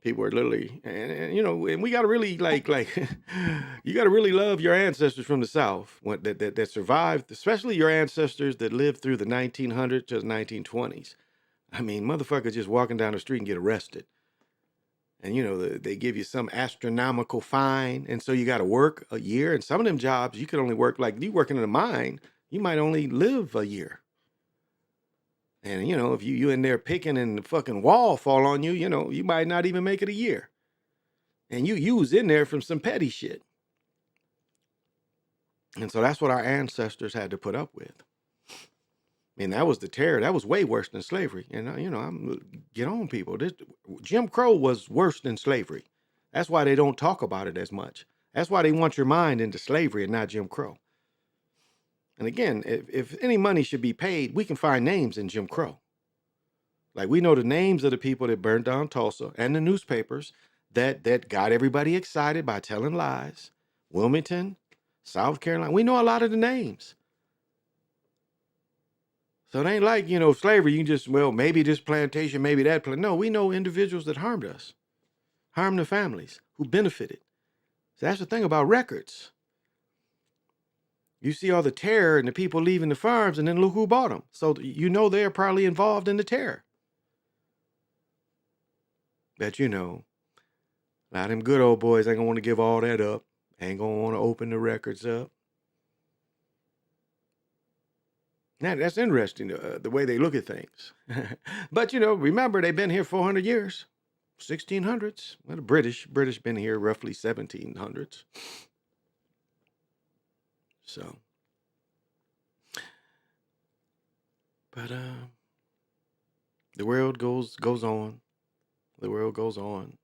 People are literally, and you know, and we got to really like you got to really love your ancestors from the South that survived, especially your ancestors that lived through the 1900s to the 1920s. I mean, motherfuckers just walking down the street and get arrested. And, you know, they give you some astronomical fine. And so you got to work a year. And some of them jobs, you could only work, like you working in a mine, you might only live a year. And, you know, if you in there picking and the fucking wall fall on you, you know, you might not even make it a year. And you was in there from some petty shit. And so that's what our ancestors had to put up with. I mean, that was the terror. That was way worse than slavery. And, you know, get on, people. Jim Crow was worse than slavery. That's why they don't talk about it as much. That's why they want your mind into slavery and not Jim Crow. And again, if any money should be paid, we can find names in Jim Crow. Like, we know the names of the people that burned down Tulsa, and the newspapers that got everybody excited by telling lies. Wilmington, South Carolina. We know a lot of the names. So it ain't like, you know, slavery, you can just, well, maybe this plantation, maybe that plantation. No, we know individuals that harmed us, harmed the families, who benefited. So that's the thing about records. You see all the terror and the people leaving the farms, and then look who bought them. So you know they're probably involved in the terror. But you know, a lot of them good old boys ain't gonna want to give all that up. Ain't gonna want to open the records up. Now, that's interesting, the way they look at things. But you know, remember, they've been here 400 years. 1600s. Well, the British been here roughly 1700s. So, but the world goes on. The world goes on.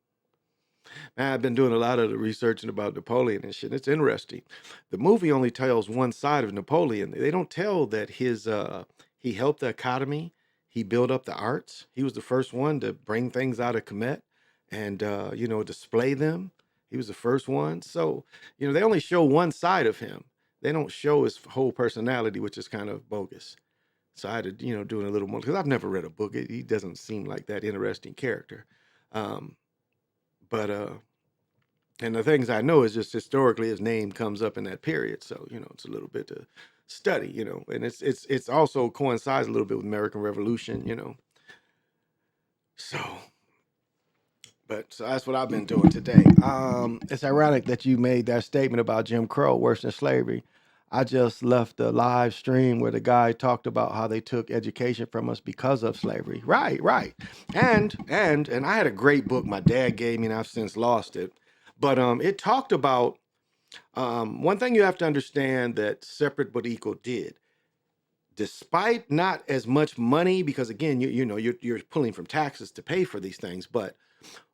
Man, I've been doing a lot of the researching about Napoleon and shit. It's interesting. The movie only tells one side of Napoleon. They don't tell that he helped the economy. He built up the arts. He was the first one to bring things out of Kemet and display them. He was the first one. So, they only show one side of him. They don't show his whole personality, which is kind of bogus. So I had to, do a little more because I've never read a book. He doesn't seem like that interesting character. Um, but and the things I know is just historically his name comes up in that period. So, it's a little bit to study, and it's also coincides a little bit with American Revolution. So, so that's what I've been doing today. It's ironic that you made that statement about Jim Crow worse than slavery. I just left a live stream where the guy talked about how they took education from us because of slavery. Right, right. And I had a great book my dad gave me, and I've since lost it. But it talked about one thing you have to understand that Separate but Equal did. Despite not as much money, because again, you're pulling from taxes to pay for these things, but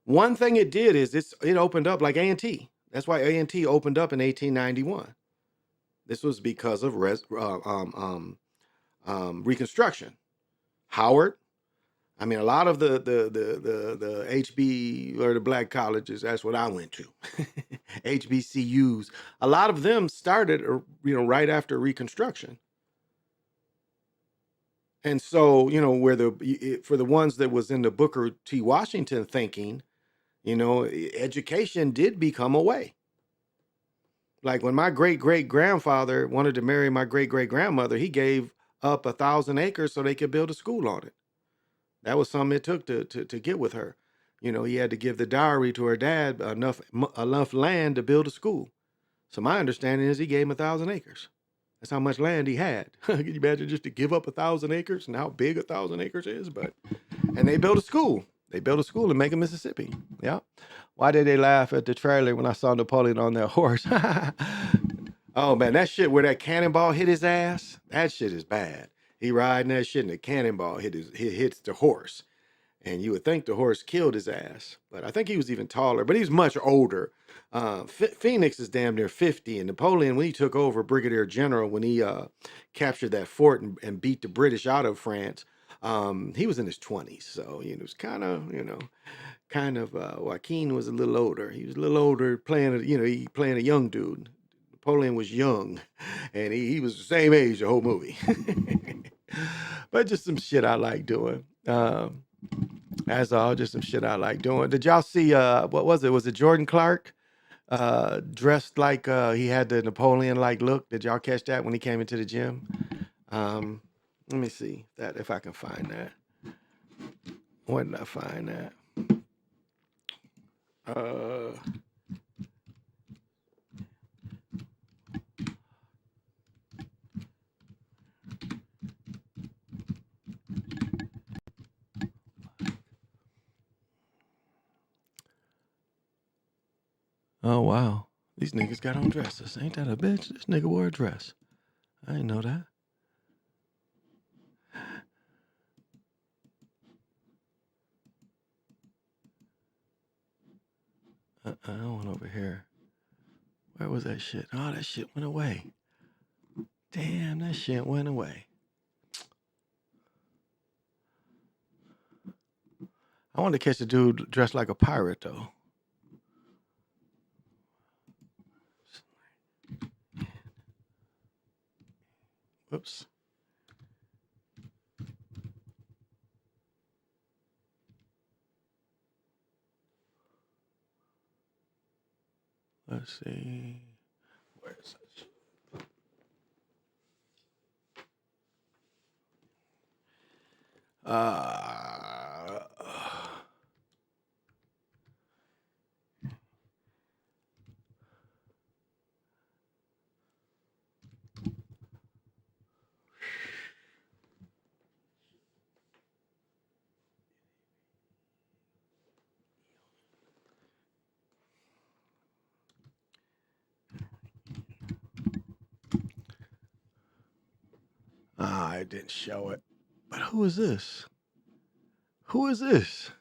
one thing it did is it opened up like A&T. That's why A&T opened up in 1891. This was because of Reconstruction. Howard, I mean, a lot of the HB or the black colleges. That's what I went to. HBCUs. A lot of them started, right after Reconstruction. And so, where for the ones that was in the Booker T. Washington thinking, education did become a way. Like when my great-great-grandfather wanted to marry my great-great-grandmother, he gave up 1,000 acres so they could build a school on it. That was something it took to get with her. He had to give the dowry to her dad enough land to build a school. So my understanding is he gave him 1,000 acres. That's how much land he had. Can you imagine just to give up 1,000 acres and how big 1,000 acres is? And they built a school. They built a school in Macon, Mississippi. Yeah. Why did they laugh at the trailer when I saw Napoleon on that horse? Oh man, that shit where that cannonball hit his ass, that shit is bad. He riding that shit and the cannonball hits the horse. And you would think the horse killed his ass, but I think he was even taller, but he's much older. Phoenix is damn near 50, and Napoleon, when he took over Brigadier General, when he captured that fort and beat the British out of France, he was in his 20s. So, it was kind of Joaquin was a little older. He was a little older playing, he playing a young dude. Napoleon was young, and he was the same age the whole movie. But just some shit I like doing. That's all, just some shit I like doing. Did y'all see what was it? Was it Jordan Clark? Dressed like he had the Napoleon like look. Did y'all catch that when he came into the gym? Let me see that if I can find that. Where did I find that? Oh wow. These niggas got on dresses. Ain't that a bitch? This nigga wore a dress. I didn't know that. I went over here. Where was that shit? Oh, that shit went away. Damn, that shit went away. I wanted to catch a dude dressed like a pirate, though. Whoops. Let's see. Where is it? I didn't show it. But who is this? Who is this?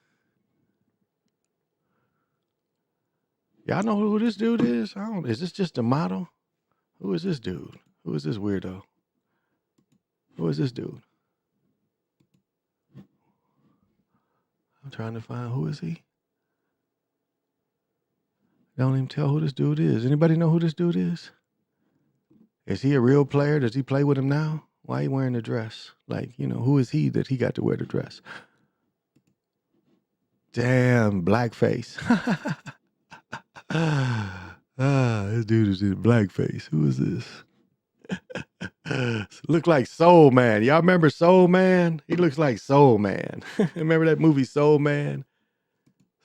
Y'all know who this dude is? Is this just a model? Who is this dude? Who is this weirdo? Who is this dude? I'm trying to find who is he. Don't even tell who this dude is. Anybody know who this dude is? Is he a real player? Does he play with him now? Why he wearing the dress? Like, who is he that he got to wear the dress? Damn, blackface. This dude is in blackface. Who is this? Look like Soul Man. Y'all remember Soul Man? He looks like Soul Man. Remember that movie Soul Man?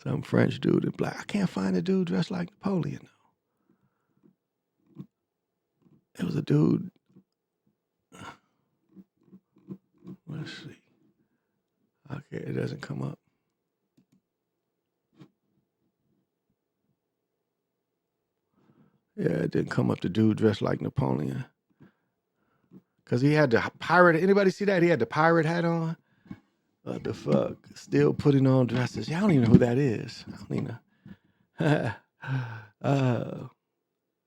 Some French dude in black. I can't find a dude dressed like Napoleon. It was a dude. Let's see. Okay, it doesn't come up. Yeah, it didn't come up. The dude dressed like Napoleon. Because he had the pirate. Anybody see that? He had the pirate hat on. What the fuck? Still putting on dresses. Y'all don't even know who that is. I don't even know.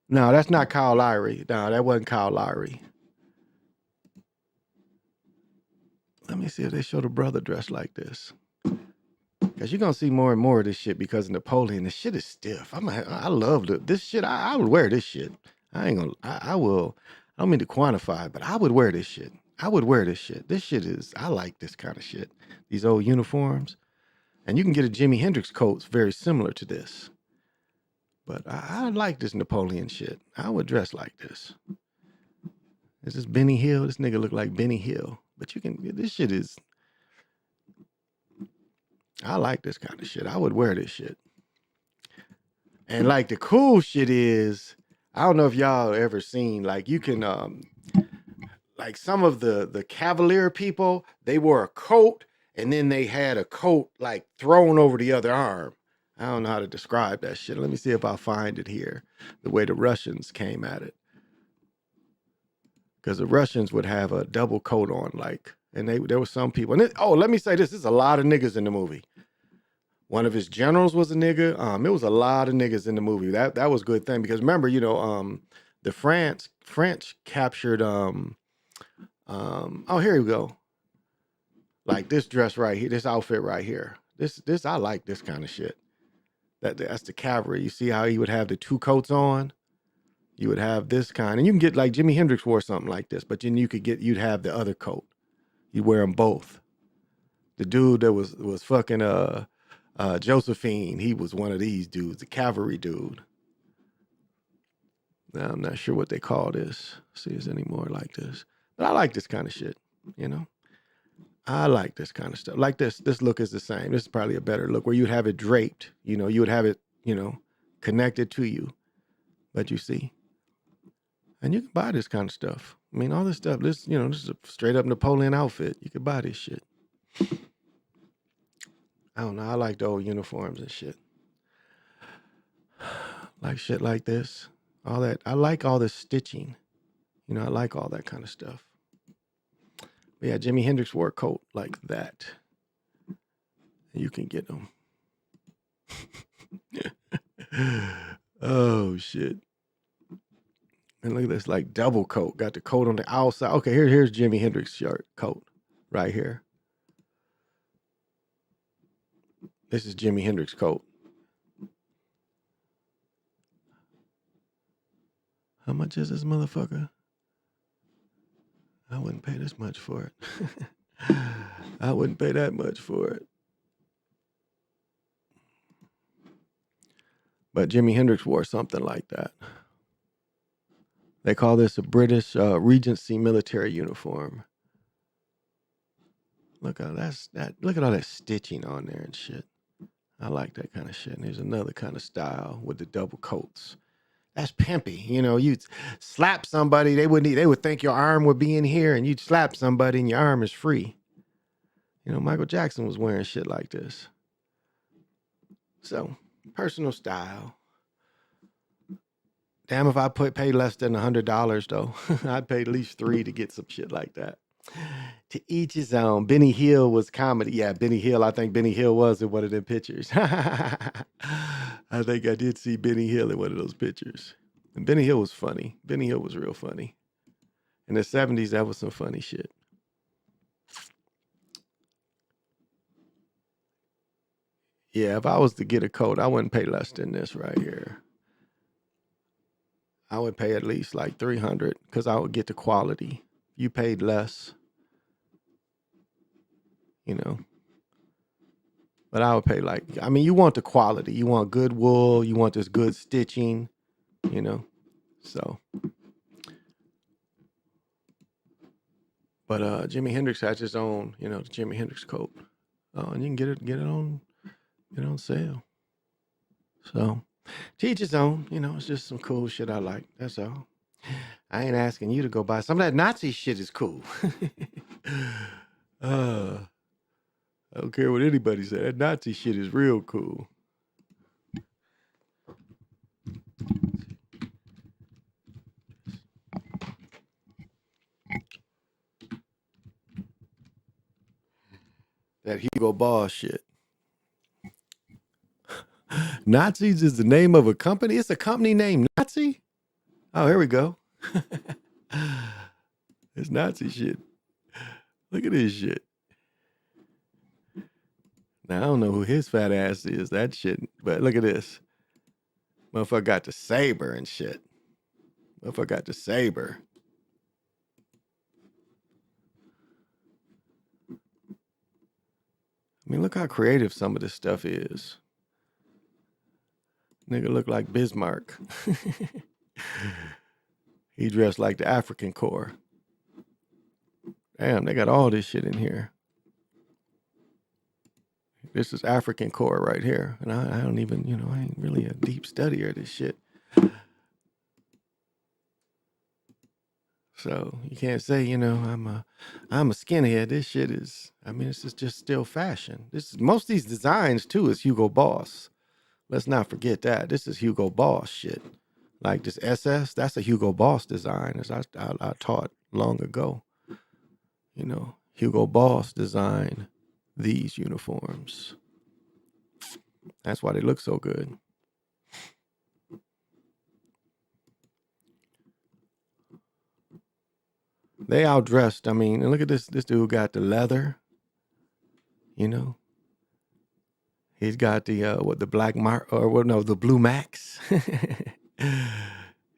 No, that's not Kyle Lowry. No, that wasn't Kyle Lowry. Let me see if they show the brother dressed like this. Because you're going to see more and more of this shit because of Napoleon. This shit is stiff. I love this shit. I would wear this shit. I ain't going to, I will. I don't mean to quantify, but I would wear this shit. I would wear this shit. This shit is, I like this kind of shit. These old uniforms. And you can get a Jimi Hendrix coat very similar to this. But I like this Napoleon shit. I would dress like this. Is this Benny Hill? This nigga look like Benny Hill. But this shit is, I like this kind of shit. I would wear this shit. And like the cool shit is, I don't know if y'all ever seen, like you can, like some of the Cavalier people, they wore a coat and then they had a coat like thrown over the other arm. I don't know how to describe that shit. Let me see if I find it here, the way the Russians came at it. Because the Russians would have a double coat on, like, and there were some people. And let me say this: there's a lot of niggas in the movie. One of his generals was a nigga. It was a lot of niggas in the movie. That was a good thing because remember, the French captured. Oh, here we go. Like this dress right here, this outfit right here. This I like this kind of shit. That's the cavalry. You see how he would have the two coats on? You would have this kind, and you can get like Jimi Hendrix wore something like this, but then you'd have the other coat. You wear them both. The dude that was fucking Josephine, he was one of these dudes, the cavalry dude. Now I'm not sure what they call this. See, is any more like this? But I like this kind of shit. I like this kind of stuff. Like this look is the same. This is probably a better look where you'd have it draped. You would have it, connected to you. But you see. And you can buy this kind of stuff. I mean, all this stuff, this is a straight up Napoleon outfit. You could buy this shit. I don't know. I like the old uniforms and shit. Like shit like this. All that. I like all this stitching. I like all that kind of stuff. But yeah, Jimi Hendrix wore a coat like that. You can get them. Oh, shit. And look at this, like double coat. Got the coat on the outside. Okay, here's Jimi Hendrix shirt coat right here. This is Jimi Hendrix coat. How much is this motherfucker? I wouldn't pay this much for it. I wouldn't pay that much for it. But Jimi Hendrix wore something like that. They call this a British Regency military uniform. Look at Look at all that stitching on there and shit. I like that kind of shit. And there's another kind of style with the double coats. That's pimpy. You'd slap somebody, they would think your arm would be in here, and you'd slap somebody and your arm is free. Michael Jackson was wearing shit like this. So, personal style. Damn if I paid less than $100 though. I'd pay at least $3 to get some shit like that. To each his own. Benny Hill was comedy. Yeah, Benny Hill. I think Benny Hill was in one of them pictures. I think I did see Benny Hill in one of those pictures. And Benny Hill was funny. Benny Hill was real funny. In the 70s, that was some funny shit. Yeah, if I was to get a coat, I wouldn't pay less than this right here. I would pay at least like 300 because I would get the quality. You paid less, you know. But I would pay like, I mean, you want the quality. You want good wool. You want this good stitching, you know. So, but Jimi Hendrix has his own, you know, the Jimi Hendrix coat. And you can get it on sale. So, to each his own, you know, it's just some cool shit I like. That's all. I ain't asking you to go buy some of that Nazi shit is cool. I don't care what anybody said. That Nazi shit is real cool. That Hugo Boss shit. Nazis is the name of a company. It's a company named Nazi. Oh, here we go. It's Nazi shit. Look at this shit. Now I don't know who his fat ass is. That shit. But look at this. Motherfucker got the saber and shit. Motherfucker got the saber. I mean, look how creative some of this stuff is. Nigga look like Bismarck. He dressed like the African Corps. Damn, they got all this shit in here. This is African Corps right here. And I don't even, you know, I ain't really a deep studier of this shit. So you can't say, you know, I'm a skinhead. This shit is, I mean, this is just still fashion. Most of these designs too is Hugo Boss. Let's not forget that. This is Hugo Boss shit. Like this SS, that's a Hugo Boss design, as I taught long ago. You know, Hugo Boss designed these uniforms. That's why they look so good. They outdressed. I mean, and look at this dude got the leather. You know, he's got the the black the blue max.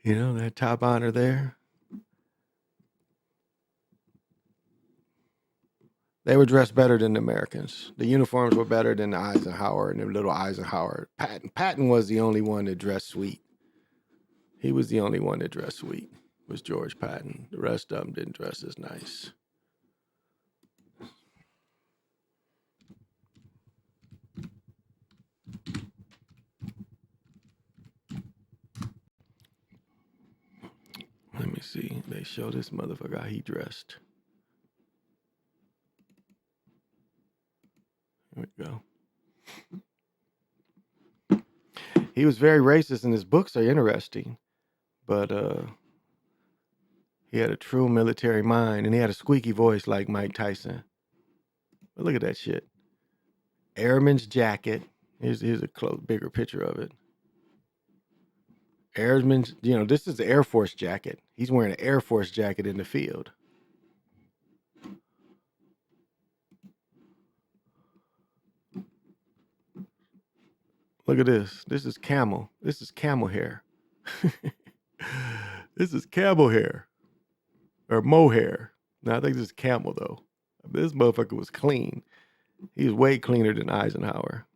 You know, that top honor there. They were dressed better than the Americans. The uniforms were better than the Eisenhower and the little Eisenhower. Patton was the only one that dressed sweet. He was the only one that dressed sweet, was George Patton. The rest of them didn't dress as nice. Let me see. They show this motherfucker how he dressed. Here we go. He was very racist, and his books are interesting. But he had a true military mind, and he had a squeaky voice like Mike Tyson. But look at that shit. Airman's jacket. Here's a bigger picture of it. Airman's, you know, this is the Air Force jacket. He's wearing an Air Force jacket in the field. Look at this. This is camel. This is camel hair. This is camel hair. Or mohair. No, I think this is camel, though. This motherfucker was clean. He was way cleaner than Eisenhower.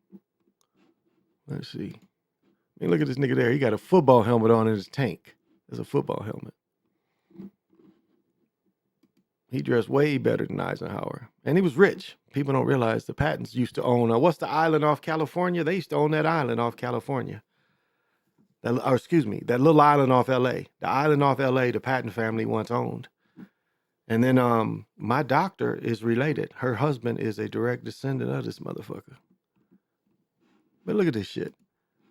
Let's see. I mean, look at this nigga there. He got a football helmet on in his tank. There's a football helmet. He dressed way better than Eisenhower. And he was rich. People don't realize the Pattons used to own, what's the island off California? They used to own that island off California. That little island off L.A. The island off L.A. the Patton family once owned. And then my doctor is related. Her husband is a direct descendant of this motherfucker. But look at this shit.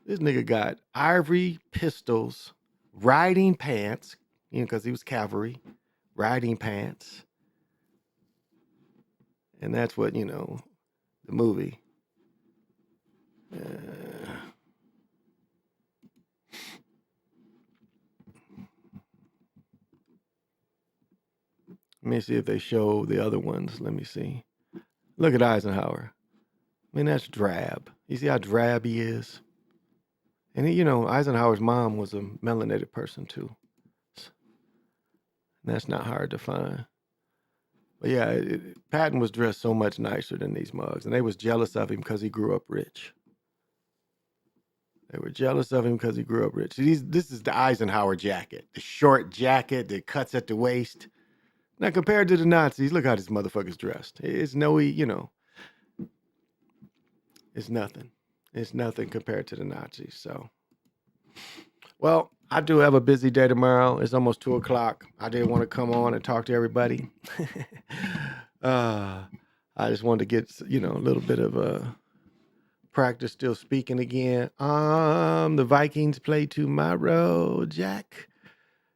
This nigga got ivory pistols, riding pants, you know, because he was cavalry, riding pants. And that's what, you know, the movie. Let me see if they show the other ones. Let me see. Look at Eisenhower. I mean, that's drab. You see how drab he is? And he, you know, Eisenhower's mom was a melanated person too. And that's not hard to find. But yeah, Patton was dressed so much nicer than these mugs, and they was jealous of him because he grew up rich. They were jealous of him because he grew up rich. This is the Eisenhower jacket, the short jacket that cuts at the waist. Now compared to the Nazis, look how this motherfucker's dressed. It's no, you know, it's nothing. It's nothing compared to the Nazis. So, well, I do have a busy day tomorrow. It's almost 2:00. I did want to come on and talk to everybody. I just wanted to get, you know, a little bit of practice still speaking again. The Vikings play tomorrow, Jack.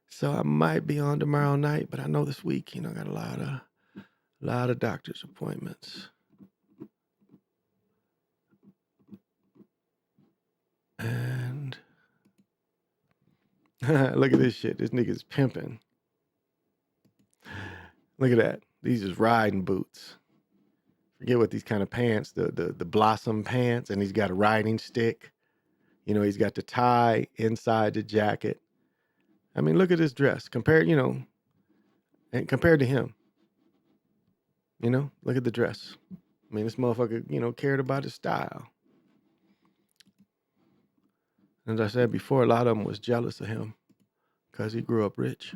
So I might be on tomorrow night, but I know this week, you know, I got a lot of doctor's appointments. And look at this shit. This nigga's pimping. Look at that. These is riding boots. Forget what these kind of pants, the blossom pants, and he's got a riding stick. You know, he's got the tie inside the jacket. I mean, look at his dress. Compared, you know, and compared to him. You know, look at the dress. I mean, this motherfucker, you know, cared about his style. As I said before, a lot of them was jealous of him because he grew up rich.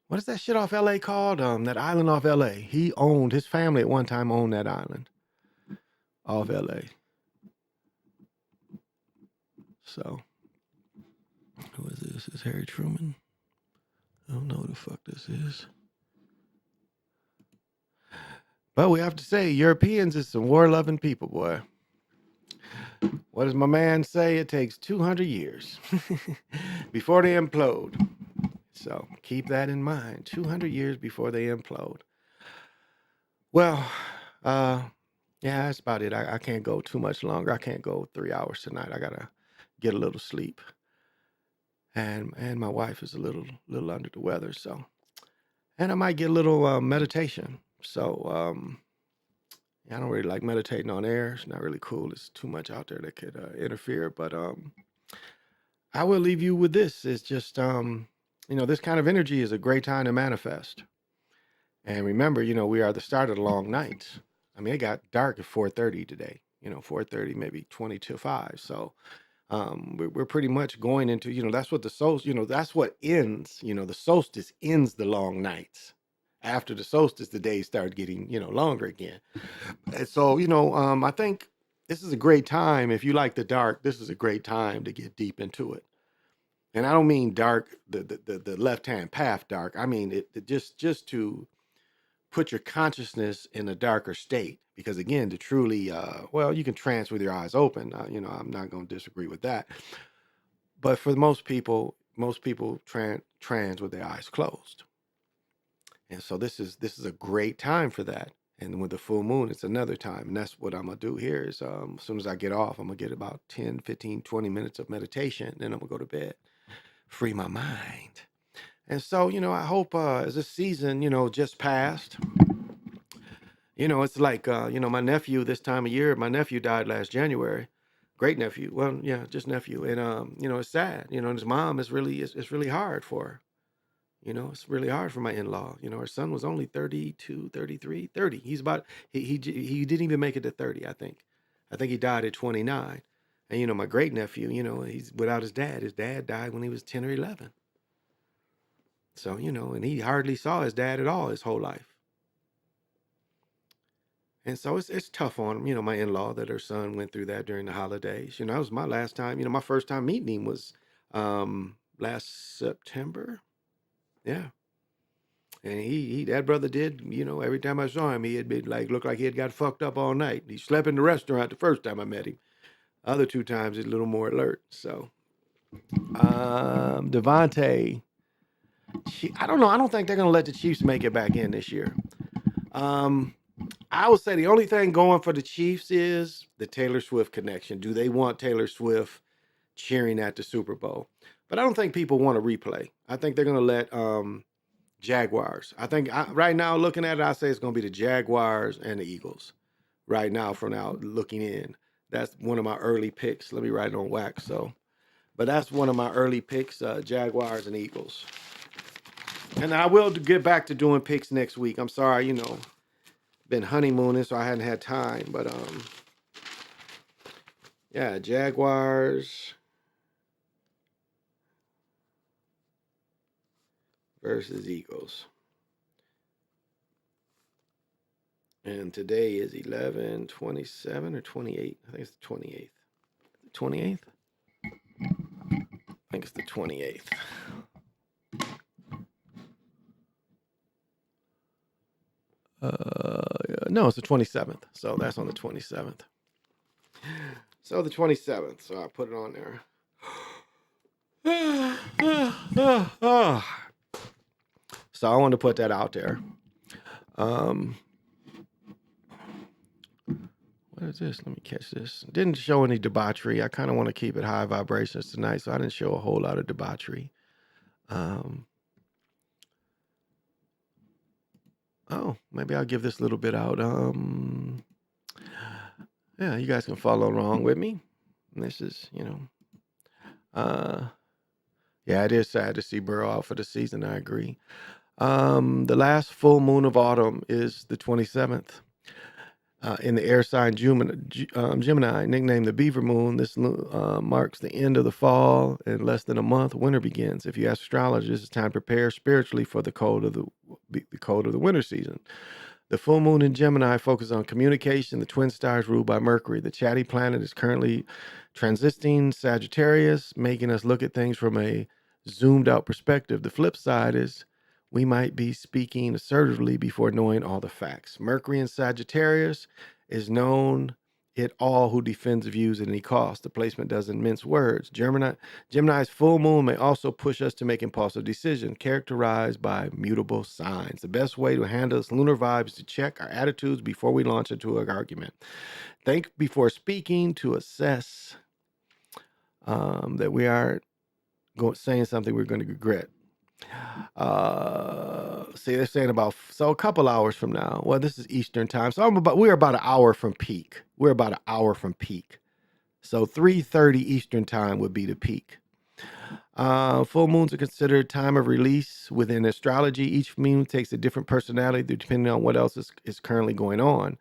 What is that shit off LA called? That island off LA. His family at one time owned that island off LA. So, who is this? This is Harry Truman. I don't know who the fuck this is. But we have to say, Europeans is some war-loving people, boy. What does my man say? It takes 200 years before they implode. So keep that in mind. 200 years before they implode. Well, yeah, that's about it. I can't go too much longer. I can't go 3 hours tonight. I gotta get a little sleep. And my wife is a little under the weather, so. And I might get a little meditation. So I don't really like meditating on air. It's not really cool. There's too much out there that could interfere. But I will leave you with this. It's just you know, this kind of energy is a great time to manifest. And remember, you know, we are the start of the long nights. I mean, it got dark at 4:30 today. You know, 4:30, maybe 20 to 5. So we're pretty much going into, you know, that's what the solstice, you know, that's what ends, you know, the solstice ends the long nights. After the solstice, the days start getting, you know, longer again. And so, you know, I think this is a great time. If you like the dark, this is a great time to get deep into it. And I don't mean dark, the left-hand path dark. I mean it just to put your consciousness in a darker state. Because again, to truly, well, you can trance with your eyes open. You know, I'm not going to disagree with that. But for most people trance with their eyes closed. And so this is a great time for that. And with the full moon, it's another time. And that's what I'm going to do here is as soon as I get off, I'm going to get about 10, 15, 20 minutes of meditation. Then I'm going to go to bed, free my mind. And so, you know, I hope as this season, you know, just passed, you know, it's like, you know, my nephew this time of year, my nephew died last January. Great nephew. Well, yeah, just nephew. And, you know, it's sad. You know, and his mom is really, it's really hard for her. You know, it's really hard for my in-law. You know, her son was only 32, 33, 30. He's about, he didn't even make it to 30, I think. I think he died at 29. And, you know, my great nephew, you know, he's without his dad. His dad died when he was 10 or 11. So, you know, and he hardly saw his dad at all his whole life. And so it's tough on him, you know, my in-law that her son went through that during the holidays. You know, that was my last time, you know, my first time meeting him was last September. Yeah. And that brother did, you know, every time I saw him, he had been like, looked like he had got fucked up all night. He slept in the restaurant the first time I met him. Other 2 times, he's a little more alert. So, Devontae, I don't know. I don't think they're going to let the Chiefs make it back in this year. I would say the only thing going for the Chiefs is the Taylor Swift connection. Do they want Taylor Swift cheering at the Super Bowl? But I don't think people want a replay. I think they're going to let Jaguars. I think right now, looking at it, I say it's going to be the Jaguars and the Eagles right now from out looking in. That's one of my early picks. Let me write it on wax. So, but that's one of my early picks, Jaguars and Eagles. And I will get back to doing picks next week. I'm sorry, been honeymooning, so I hadn't had time. But yeah, Jaguars versus Eagles. And today is 11/27 or 28. I think it's the 28th. 28th? I think it's the 28th. No, it's the 27th. So that's on the 27th. So the 27th. So I put it on there. So I wanted to put that out there. What is this? Let me catch this. Didn't show any debauchery. I kind of want to keep it high vibrations tonight, so I didn't show a whole lot of debauchery. Oh, maybe I'll give this little bit out. Yeah, you guys can follow along with me. This is, yeah, it is sad to see Burrow out for the season. I agree. The last full moon of autumn is the 27th. In the air sign Gemini, nicknamed the Beaver Moon, this marks the end of the fall. In less than a month, winter begins. If you ask astrologers, it's time to prepare spiritually for the cold of the winter season. The full moon in Gemini focuses on communication. The twin stars ruled by Mercury. The chatty planet is currently transiting Sagittarius, making us look at things from a zoomed out perspective. The flip side is we might be speaking assertively before knowing all the facts. Mercury in Sagittarius is known it all who defends views at any cost. The placement doesn't mince words. Gemini's full moon may also push us to make impulsive decisions, characterized by mutable signs. The best way to handle this lunar vibe is to check our attitudes before we launch into an argument. Think before speaking to assess that we aren't saying something we're going to regret. See, they're saying a couple hours from now. Well, this is Eastern time, so we're about an hour from peak. So 3:30 Eastern time would be the peak. Full moons are considered time of release within astrology. Each moon takes a different personality depending on what else is currently going on.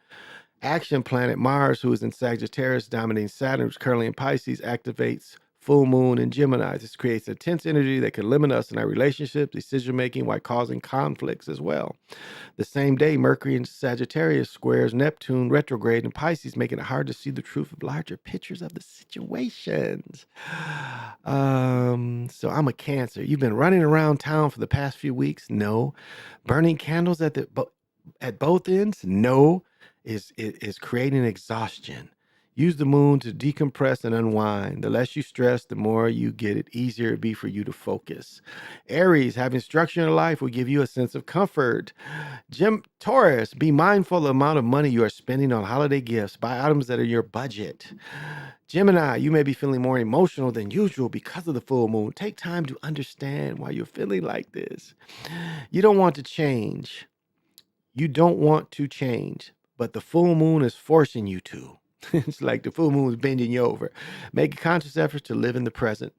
Action planet Mars, who is in Sagittarius, dominating Saturn, who's currently in Pisces, activates full moon in Gemini. This creates intense energy that can limit us in our relationships, decision making, while causing conflicts as well. The same day, Mercury in Sagittarius squares Neptune retrograde in Pisces, making it hard to see the truth of larger pictures of the situations. So I'm a Cancer. You've been running around town for the past few weeks? No. Burning candles at both ends? No. Is creating exhaustion. Use the moon to decompress and unwind. The less you stress, the more you get it easier it be for you to focus. Aries, having structure in life will give you a sense of comfort. Taurus, be mindful of the amount of money you are spending on holiday gifts. Buy items that are your budget. Gemini, you may be feeling more emotional than usual because of the full moon. Take time to understand why you're feeling like this. You don't want to change. But the full moon is forcing you to. It's like the full moon is bending you over. Make a conscious effort to live in the present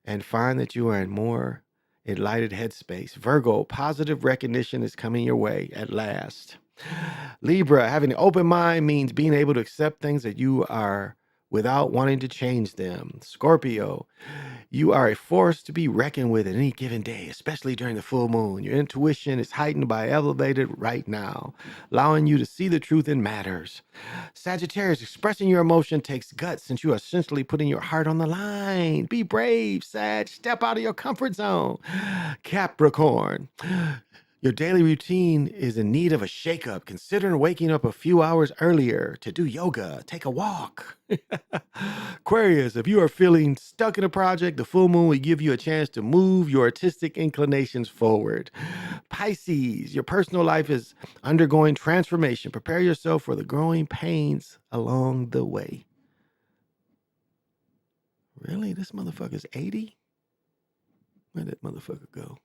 and find that you are in more enlightened headspace. Virgo, positive recognition is coming your way at last. Libra, having an open mind means being able to accept things that you are without wanting to change them. Scorpio, you are a force to be reckoned with at any given day, especially during the full moon. Your intuition is heightened by elevated right now, allowing you to see the truth in matters. Sagittarius, expressing your emotion takes guts since you are essentially putting your heart on the line. Be brave, Sag. Step out of your comfort zone. Capricorn, your daily routine is in need of a shakeup. Consider waking up a few hours earlier to do yoga, take a walk. Aquarius, if you are feeling stuck in a project, the full moon will give you a chance to move your artistic inclinations forward. Pisces, your personal life is undergoing transformation. Prepare yourself for the growing pains along the way. Really? This motherfucker's 80? Where'd that motherfucker go?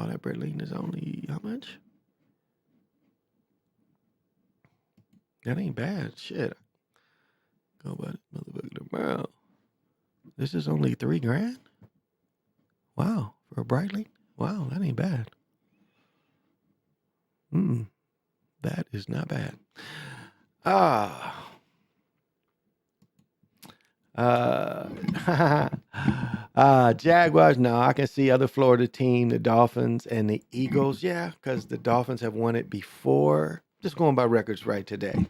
Oh, that Berlin is only how much? That ain't bad. Shit. Go by the motherfucker tomorrow. This is only $3,000? Wow. For a Breitling? Wow, that ain't bad. That is not bad. Jaguars. No, I can see other Florida team, the Dolphins and the Eagles. Yeah, because the Dolphins have won it before. Just going by records right today.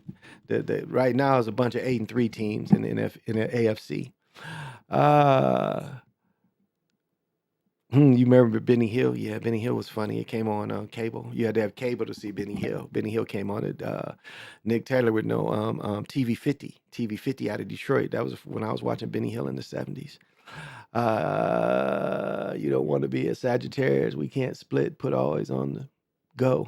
Right now is a bunch of 8-3 teams in the AFC. You remember Benny Hill? Yeah, Benny Hill was funny. It came on cable. You had to have cable to see Benny Hill. Benny Hill came on it. Nick Taylor would know TV 50. TV 50 out of Detroit. That was when I was watching Benny Hill in the 70s. You don't want to be a Sagittarius. We can't split. Put always on the go.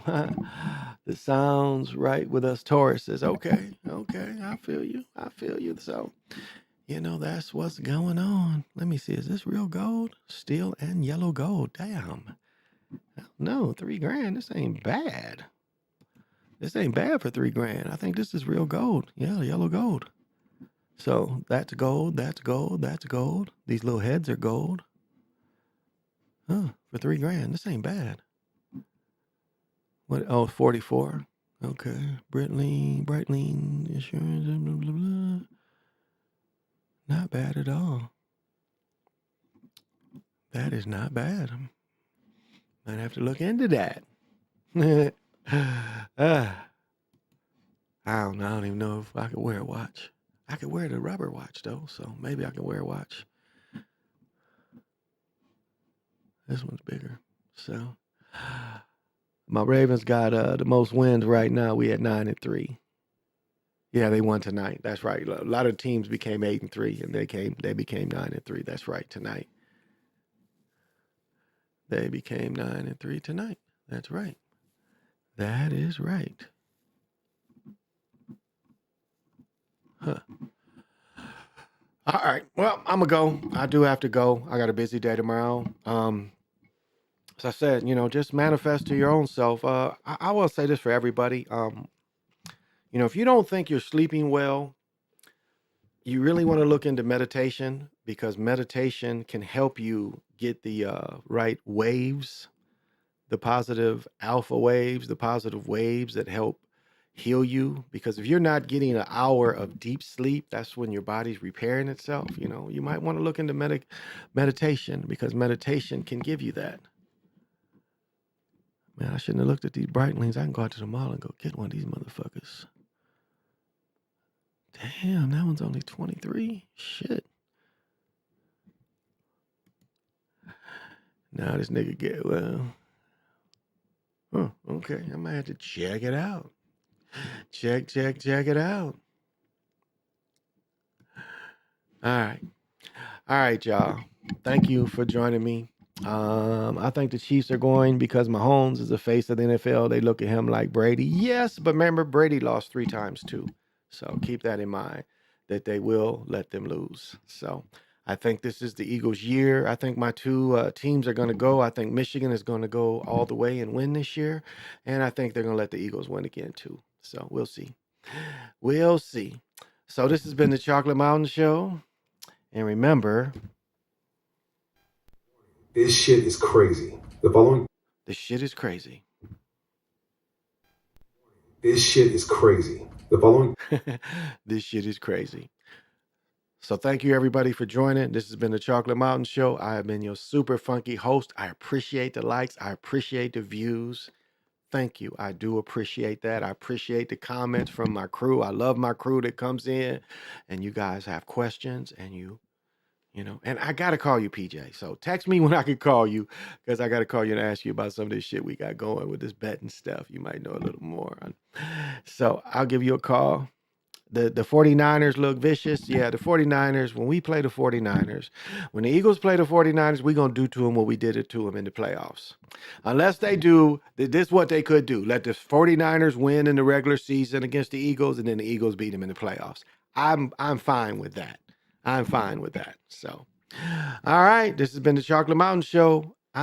The sounds right with us Tauruses. Okay. I feel you. So, that's what's going on. Let me see. Is this real gold? Steel and yellow gold. Damn. No, $3,000. This ain't bad. This ain't bad for $3,000. I think this is real gold. Yeah, yellow gold. So that's gold. That's gold. That's gold. These little heads are gold. Huh, for $3,000. This ain't bad. What? Oh, 44. Okay. Breitling insurance. Blah, blah, blah. Not bad at all. That is not bad. Might have to look into that. I don't know. I don't even know if I could wear a watch. I could wear the rubber watch though, so maybe I can wear a watch. This one's bigger. So my Ravens got the most wins right now. We at 9-3. Yeah, they won tonight. That's right. A lot of teams became 8-3, and they became 9-3. That's right. Tonight, they became 9-3 tonight. That's right. That is right. Huh. All right. Well, I'm gonna go. I do have to go. I got a busy day tomorrow. As I said, just manifest to your own self. I will say this for everybody. If you don't think you're sleeping well, you really want to look into meditation because meditation can help you get the right waves, the positive alpha waves, the positive waves that help heal you. Because if you're not getting an hour of deep sleep, that's when your body's repairing itself. You might want to look into meditation because meditation can give you that. Man, I shouldn't have looked at these Breitlings. I can go out to the mall and go get one of these motherfuckers. Damn, that one's only 23. Shit. Now this nigga get okay. I might have to check it out. Check it out. All right, y'all. Thank you for joining me. I think the Chiefs are going because Mahomes is the face of the NFL. They look at him like Brady. Yes, but remember, Brady lost 3 times too. So keep that in mind that they will let them lose. So I think this is the Eagles' year. I think my 2 teams are going to go. I think Michigan is going to go all the way and win this year. And I think they're going to let the Eagles win again too. So we'll see. We'll see. So this has been the Chocolate Mountain Show. And remember, this shit is crazy. This shit is crazy. This shit is crazy. This shit is crazy. So thank you everybody for joining. This has been the Chocolate Mountain Show. I have been your super funky host. I appreciate the likes. I appreciate the views. Thank you. I do appreciate that. I appreciate the comments from my crew. I love my crew that comes in and you guys have questions and and I got to call you, PJ. So text me when I can call you because I got to call you and ask you about some of this shit we got going with this betting stuff. You might know a little more. So I'll give you a call. The 49ers look vicious. Yeah, the 49ers, when we play the 49ers, when the Eagles play the 49ers, we're going to do to them what we did it to them in the playoffs. Unless they do, this is what they could do. Let the 49ers win in the regular season against the Eagles, and then the Eagles beat them in the playoffs. I'm fine with that. I'm fine with that. So, all right, this has been the Chocolate Mountain Show.